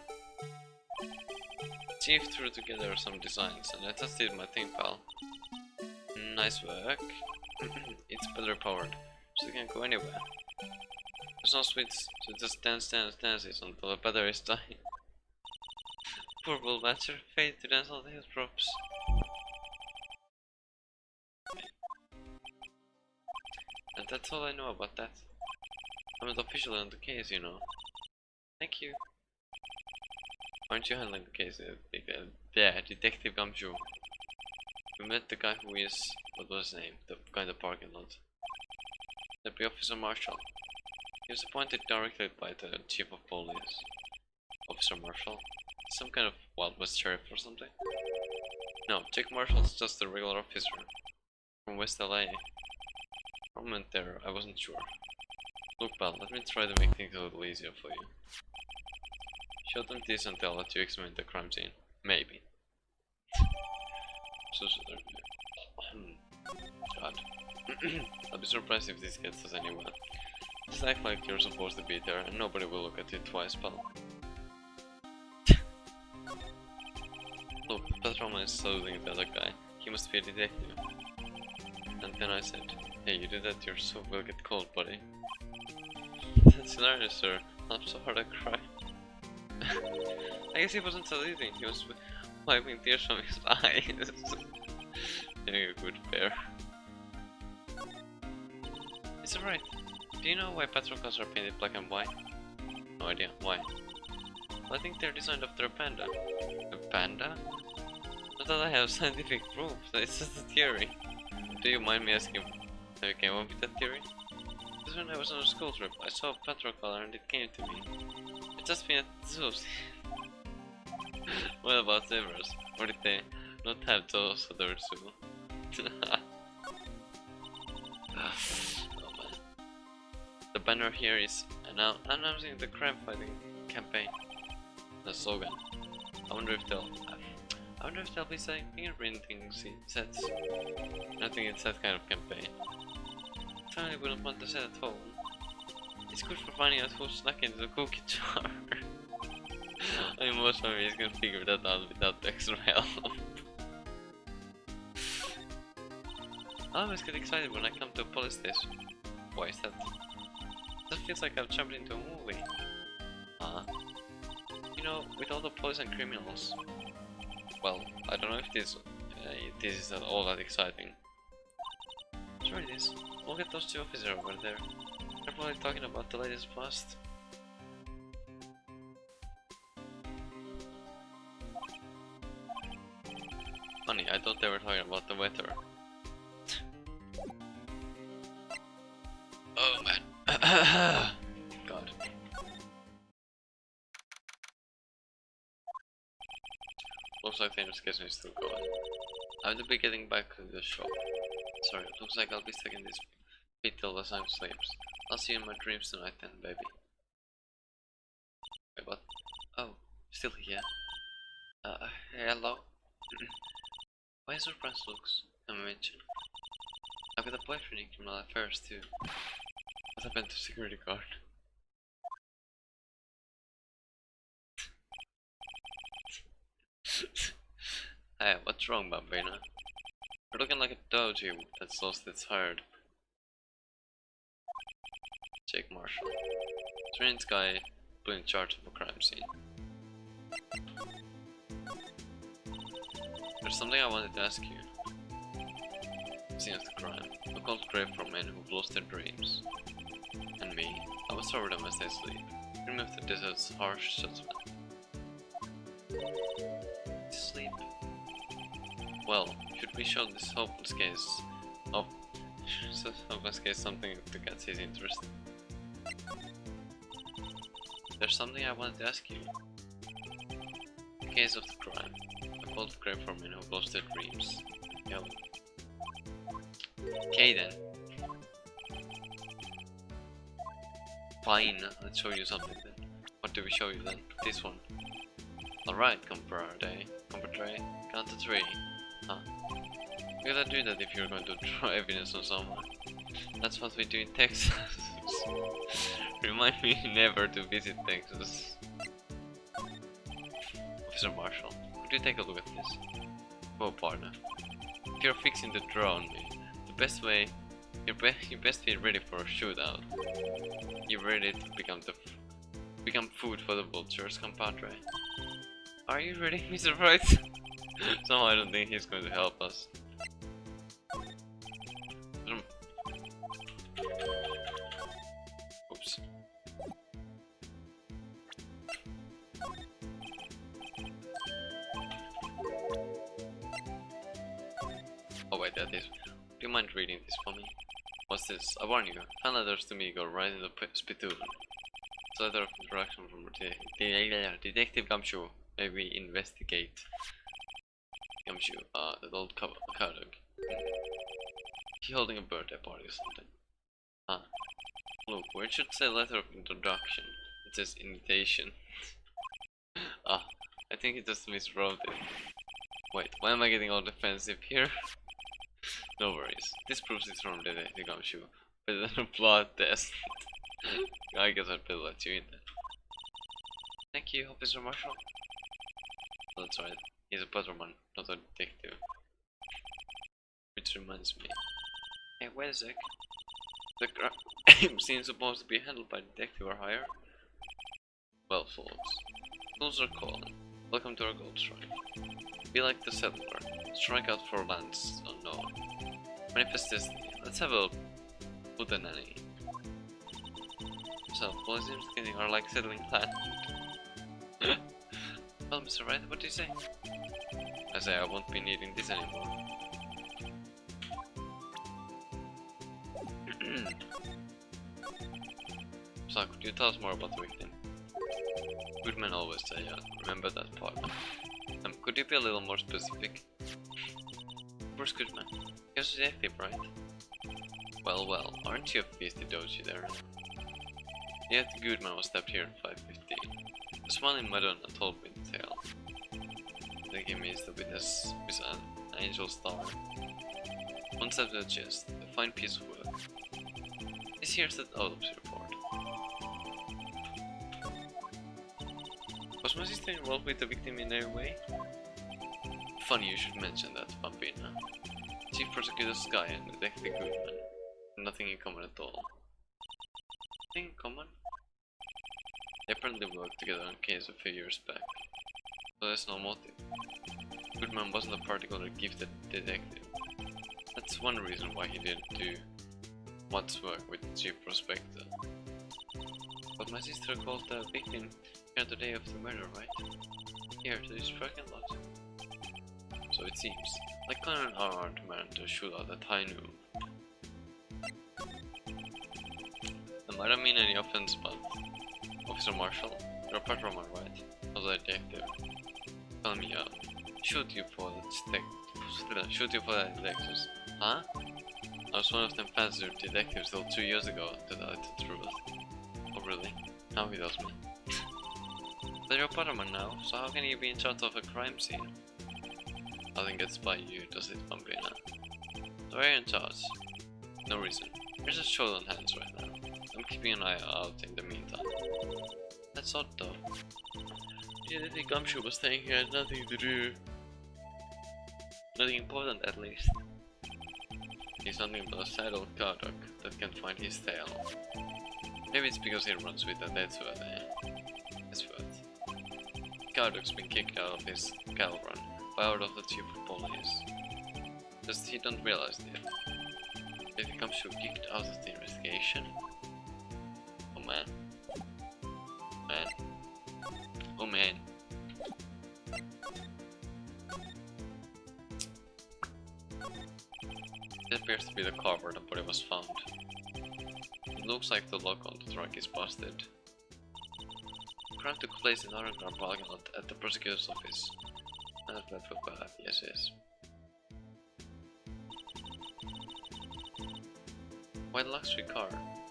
Chief threw together some designs and I tested my thing, pal. Nice work. It's better powered, so it can go anywhere. There's no switch, so it just dances until the batteries die. Poor bull badger, fate to dance all his props. And that's all I know about that. I'm not officially on the case, you know. Thank you. Aren't you handling the case, Detective Gumshoe? We met the guy who is... what was his name? The guy in the parking lot. Deputy Officer Marshall. He was appointed directly by the Chief of Police. Officer Marshall? Some kind of Wild West Sheriff or something? No, Jack Marshall's just a regular officer. From West LA. For a moment there, I wasn't sure. Look, pal, let me try to make things a little easier for you. Show them this and they'll let you examine the crime scene. Maybe. God. I'll be surprised if this gets us anywhere. Just act like you're supposed to be there and nobody will look at you twice, pal. Look, Patrolman is saluting the other guy. He must be a detective. And then I said, hey, you do that, your soup will get cold, buddy. That's hilarious, sir. I'm so hard to cry. I guess he wasn't saluting, he was wiping tears from his eyes. Doing a good pair. It's alright. Do you know why patrol cars are painted black and white? No idea. Why? Well, I think they're designed after a panda. A panda? Not that I have scientific proof, it's just a theory. Do you mind me asking how you came up with that theory? Because when I was on a school trip, I saw a patrol car and it came to me. It just been at the zoos. What about zebras? Or did they not have those at their zoo? Oh man. The banner here is announcing the crime fighting campaign. The slogan. I wonder if they'll be saying fingerprinting sets. I think it's that kind of campaign. Family wouldn't want to sit at home. It's good for finding out who snuck into the cookie jar. I mean, most families can figure that out without extra help. I always get excited when I come to a police station. Why is that? That feels like I've jumped into a movie. You know, with all the police and criminals. Well, I don't know if this is at all that exciting. Sure it is. Look at those two officers over there. They're probably talking about the latest bust. Funny, I thought they were talking about the weather. God. Looks like the investigation is still going. I have to be getting back to the shop. Sorry, it looks like I'll be stuck in this pit till the sun sleeps. I'll see you in my dreams tonight then, baby. Wait, what? Oh, still here. Hello? Why is surprise looks? Can I mention? I've got a boyfriend in criminal affairs too. What happened to security guard? Hey, what's wrong, Bambina? You're looking like a doji that's lost its herd. Jake Marshall. Strange guy put in charge of a crime scene. There's something I wanted to ask you. Scene of the crime. A cold grave for men who've lost their dreams. And me. I was over them as they sleep. Remove the desert's harsh judgment. Sleep. Well, should we show this hopeless case something to catch his interest? There's something I wanted to ask you. The case of the crime. A cold grave for men who lost their dreams. Yep. Okay then. Fine, let's show you something then. What do we show you then? This one. Alright, compadre. Count to 3. Huh. You gotta do that if you're going to draw evidence on someone. That's what we do in Texas. Remind me never to visit Texas. Officer Marshall, could you take a look at this? Oh, partner. If you're fixing the draw on me, the best way, you best be ready for a shootout. You're ready to become food for the vultures, compadre. Are you ready, Mr. Wright? Somehow I don't think he's going to help us. Oops. Oh wait, that is. Do you mind reading this for me? What's this? I warn you, fan letters to me go right in the spittoon. It's a letter of introduction from Detective Gumshoe. Maybe investigate. Gumshoe, that old cow dog. He holding a birthday party or something. Huh. Look, where it should say letter of introduction, it says invitation. Ah, I think he just miswrote it. Wait, why am I getting all defensive here? No worries, this proves it's from Detective Gumshoe. Better than a blood test. I guess I'd better let you in then. Thank you, Officer Marshall. That's right, he's a butterman, not a detective. Which reminds me. Hey, wait a sec. The crime scene supposed to be handled by detective or higher? Well, folks, schools are calling. Welcome to our gold strike. Be like the settler. Strike out for lands unknown. Manifest destiny. Let's have a hootenanny. So, police investigating are like settling land. Well, Mr. Wright, what do you say? I say I won't be needing this anymore. So, could you tell us more about the victim? Good men always say, yeah, remember that part. Could you be a little more specific? Bruce Goodman, you're a detective, right? Well, aren't you a feisty doji there? Yet Goodman was stabbed here in 515. The smiling Madonna told me the tale. They gave me the witness with an angel star. One stab to the chest, a fine piece of work. This here's the autopsy report. Was my sister involved with the victim in any way? Funny you should mention that, Bambina. Chief Prosecutor Sky and Detective Goodman. Nothing in common at all. Nothing in common? They apparently worked together on a case a few years back. So there's no motive. Goodman wasn't a particularly gifted detective. That's one reason why he didn't do much work with the Chief Prospector. But my sister called the victim here the day of the murder, right? Here, to this parking lot. So it seems, like an unarmed man to shoot out at high noon. A I don't mean any offense, but Officer Marshall, you're a patrolman, right? Not a detective. Tell me, shoot you for that detectives. Huh? I was one of them fancy detectives till 2 years ago, to tell the truth. Oh really? Now he does me. But you're a patrolman now, so how can you be in charge of a crime scene? Nothing gets by you, does it, Bambina? So why are you in charge? No reason. You're just short on hands right now. I'm keeping an eye out in the meantime. That's odd though. Yeah, the Gumshoe was saying he had nothing to do. Nothing important at least. He's nothing but a sad old cowduck that can't find his tail. Maybe it's because he runs with a dead foot, eh? His foot. Cowduck's been kicked out of his cattle run by out of the chief of police. Just he don't realize it. If he comes to kicked out of the investigation. Oh man. Man. Oh man. It appears to be the car where the body was found. It looks like the lock on the truck is busted. The crime took place in the underground parking lot at the prosecutor's office. Yes, yes. White luxury car.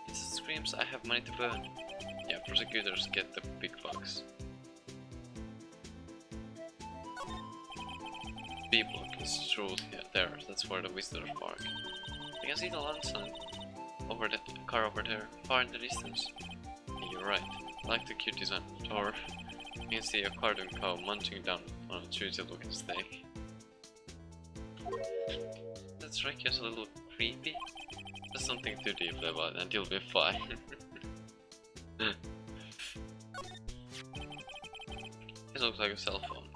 It screams I have money to burn. Yeah, prosecutors get the big bucks. B block is through there, that's where the visitors park. I can see the land sign over the car over there, far in the distance. Yeah, you're right, I like the cute design on the door. You can see a cartoon cow munching down on a juicy looking steak. That strike you as a little creepy? There's something too deeply about it and you'll be fine. This looks like a cell phone.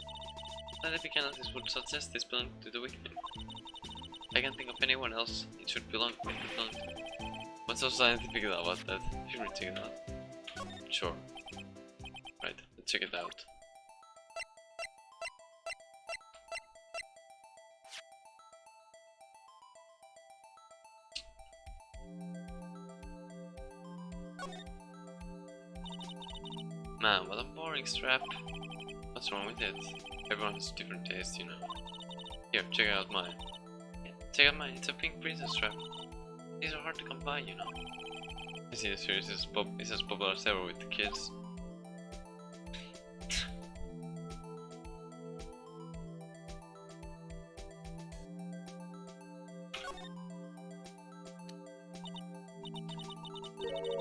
Scientific analysis would suggest this belonged to the victim. I can't think of anyone else it should belong to. What's so scientific about that? Should we check it out? Sure. Right, let's check it out. Man, what a boring strap. What's wrong with it? Everyone has different tastes, you know. Here, check out mine. Yeah, check out mine, it's a pink princess strap. These are hard to come by, you know. I see the series is as popular as ever with the kids.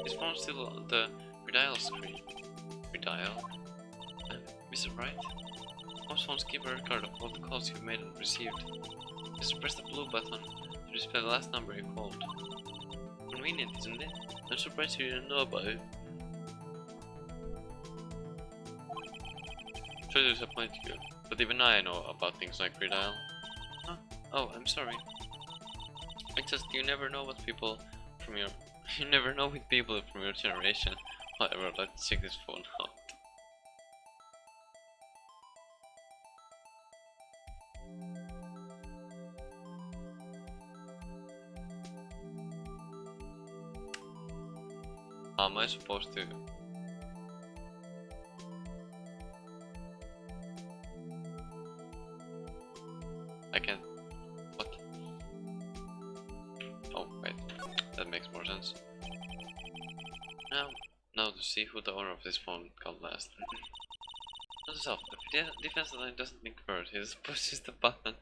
Is phone still on the redial screen? Redial? Mr. Wright? Most phones keep a record of all the calls you've made and received. Just press the blue button to display the last number you called. Convenient, isn't it? I'm surprised you didn't know about it. Sure to disappoint you, but even I know about things like redial. Huh? Oh, I'm sorry. It's just you never know what people from your you never know with people from your generation. Whatever, let's check this phone out. How am I supposed to? I can't. What? Oh, wait. That makes more sense. Now to see who the owner of this phone called last. Note yourself, if the defense line doesn't think first, he just pushes the button.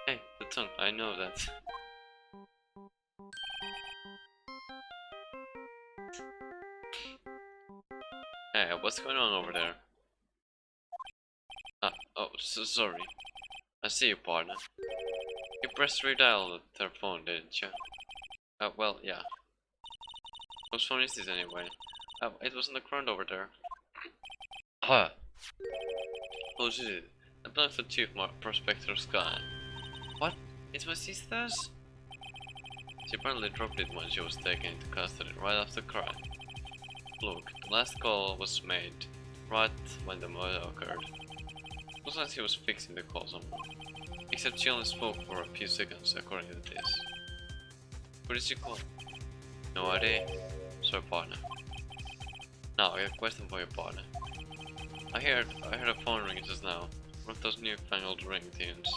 Hey, the tongue, I know that. Hey, what's going on over there? Ah, oh, so sorry. I see you, partner. You pressed redial on their phone, didn't you? Well, yeah. Whose phone is this anyway? Oh, it was on the ground over there. Huh. Whose is it? I belong to Chief Prospector Sky. What? It's my sister's? She apparently dropped it when she was taken into custody right after the crime. Look, the last call was made right when the murder occurred. Looks like she was fixing the call somewhere. Except she only spoke for a few seconds according to this. Who did she call? No idea. Sorry, partner. Now I have a question for your partner. I heard a phone ring just now. One of those newfangled ringtones.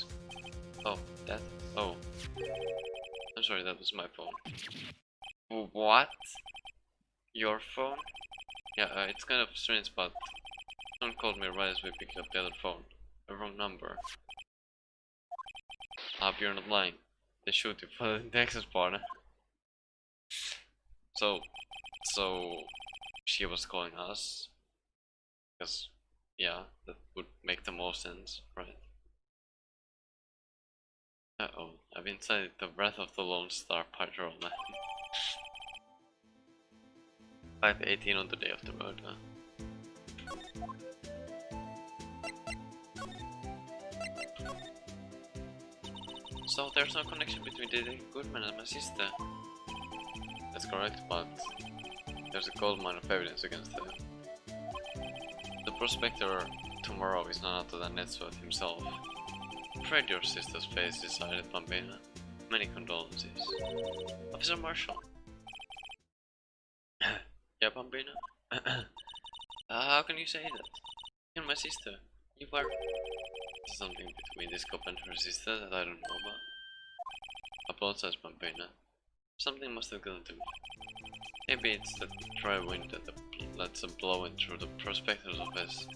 Oh, that? Oh. I'm sorry, that was my phone. What? Your phone? Yeah, it's kind of strange, but someone called me right as we picked up the other phone. A wrong number. I hope you're not lying. They shoot you for the Texas partner. So she was calling us. Because, yeah, that would make the most sense, right? Uh-oh, I've inside the Wrath of the Lone Star Patrol, man. 5:18 on the day of the murder. So there's no connection between Detective Goodman and my sister. That's correct, but there's a gold mine of evidence against her. The prospector tomorrow is none other than Netsworth himself. Afraid your sister's face decided, Bambina. Many condolences. Officer Marshall. Yeah, Bambina? How can you say that? You're my sister. You were... There's something between this cop and her sister that I don't know about. Apologize, Bambina. Something must have gotten to me. Maybe it's the dry wind that lets a blow in through the prospector's office.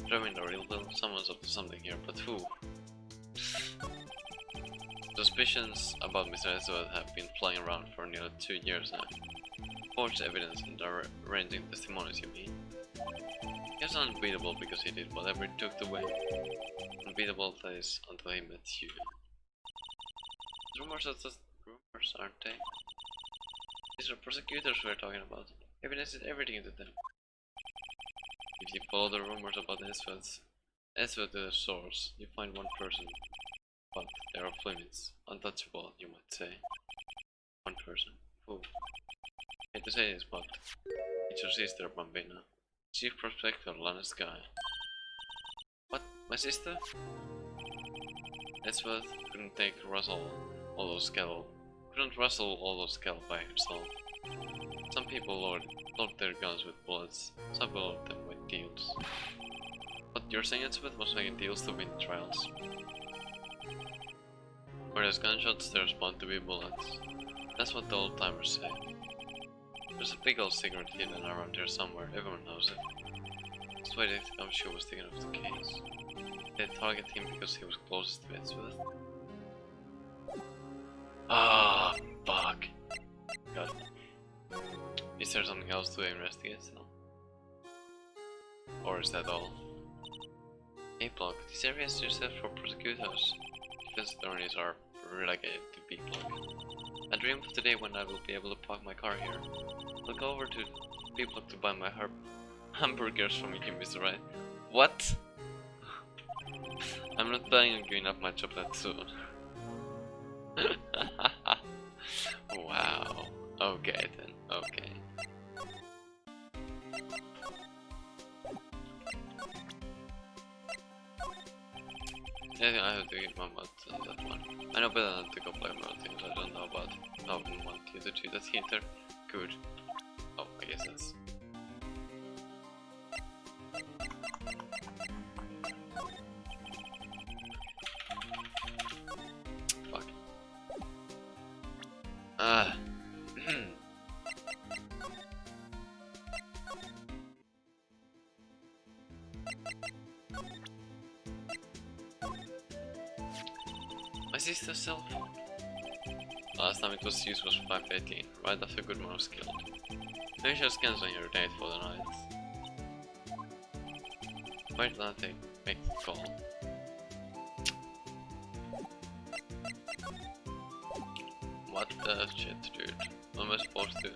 Dry wind or ill will, someone's up to something here, but who? Suspicions about Mr. Edgeworth have been flying around for nearly 2 years now. Forged evidence and arranging testimonies, you mean? He was unbeatable because he did whatever it took to win. Unbeatable days until he met you. Rumors are just rumors, aren't they? These are prosecutors we're talking about. Evidence is everything to them. If you follow the rumors about Edgeworth to the source, you find one person. But they're off limits. Untouchable, you might say. One person. Who? I hate to say this, but it's your sister, Bambina. Chief Prospector, Lana Sky. What? My sister? Edgeworth couldn't take couldn't rustle all those cattle by herself. Some people load their guns with bullets, some people load them with deals. But you're saying Edgeworth was making deals to win trials? Where there's gunshots, there's bound to be bullets. That's what the old timers say. There's a big old secret hidden around here somewhere, everyone knows it. That's why I'm sure was taken off the case. They target him because he was closest to Edgeworth. Ah, fuck. God. Is there something else to investigate still? Or is that all? A-block. This area is reserved for prosecutors. Defense attorneys are relegated to B-block. I dream of the day when I will be able to park my car here. I'll go over to B-block to buy my hamburgers from you, Mr. Wright. What? I'm not planning on giving up my chocolate soon. Wow. Okay then, okay. I have to get my mouth on that one. I know better than to go play more things I don't know about. I wouldn't want you to treat that heater. Good. Oh, I guess that's... Fuck. Ah. My sister's cell phone. Last time it was used was 5:18, right after Goodman was killed. Maybe she was cancelling her date for the night. Why did not they make the call? What the shit, dude? What am I supposed to?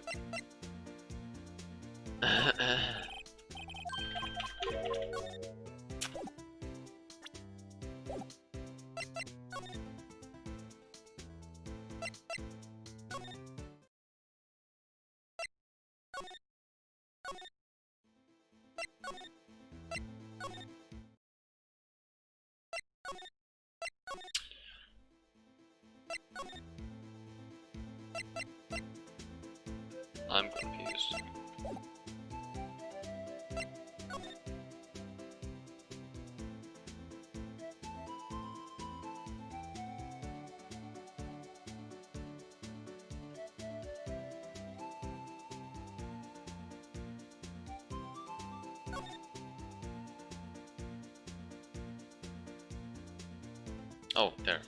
I'm confused. Oh, there.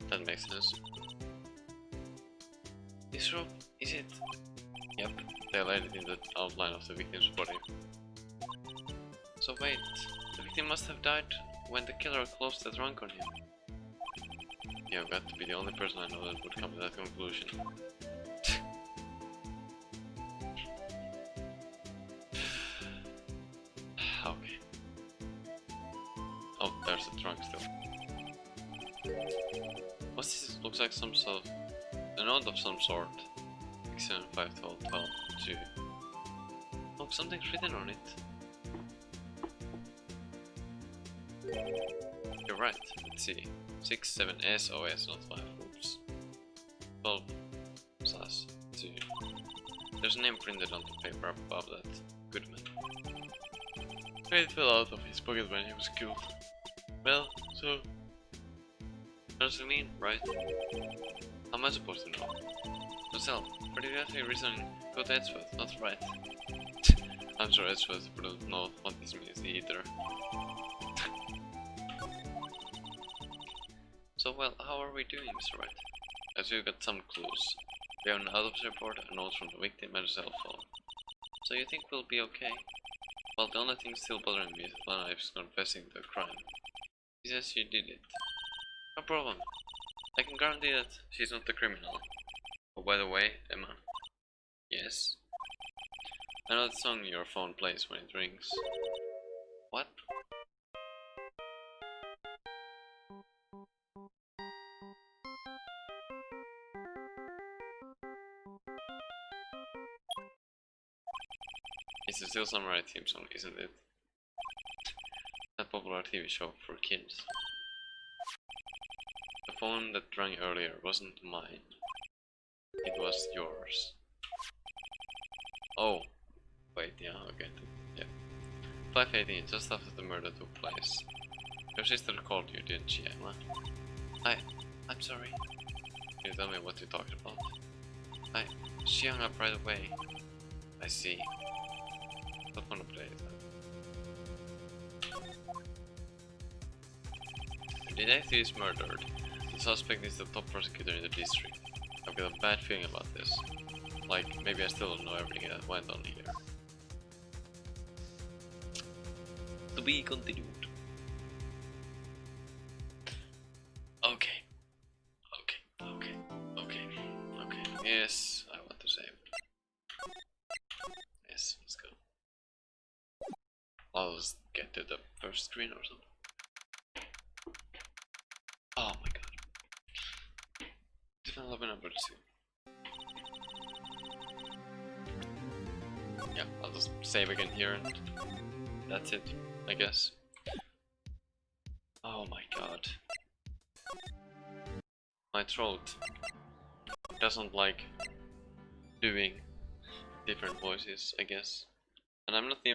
That makes sense. This rope, is it? Yep, they laid it in the outline of the victim's body. So wait, the victim must have died when the killer closed the trunk on him. You've got to be the only person I know that would come to that conclusion. Okay. Oh, there's the trunk still. What's this? Looks like some sort of a note of some sort. 67512 2. Oh, something's written on it. You're right. Let's see. 67 SOS, not 5. Oops. 12 SAS 2. There's a name printed on the paper above that. Goodman. It fell out of his pocket when he was killed. Well, so. What does it mean, right? How am I supposed to know? Yourself, for the exact reason, go to Edgeworth, not right. I'm sure Edgeworth wouldn't know what this means either. So, well, how are we doing, Mr. Wright? As we've got some clues. We have an autopsy report, a note from the victim and a cell phone. So you think we'll be okay? Well, the only thing still bothering me is that Lana is confessing the crime. She says she did it. No problem. I can guarantee that she's not the criminal. Oh, by the way, Emma. Yes? I know the song your phone plays when it rings. What? It's a Still Samurai theme song, isn't it? A popular TV show for kids. The phone that rang earlier wasn't mine. It was yours. Oh. Wait, yeah, okay. Yeah. 5:18, just after the murder took place. Your sister called you, didn't she, Emma? I'm sorry. Can you tell me what you talked about? She hung up right away. I see. Not wanna play it. The detective is murdered. The suspect is the top prosecutor in the district. I've got a bad feeling about this. Like, maybe I still don't know everything that went on here. To be continued. Okay. Yes, I want to save. Yes, let's go. I'll just get to the first screen or something. Oh my god. Development number 2. Yeah, I'll just save again here and that's it, I guess. Oh my god. My throat doesn't like doing different voices, I guess. And I'm not the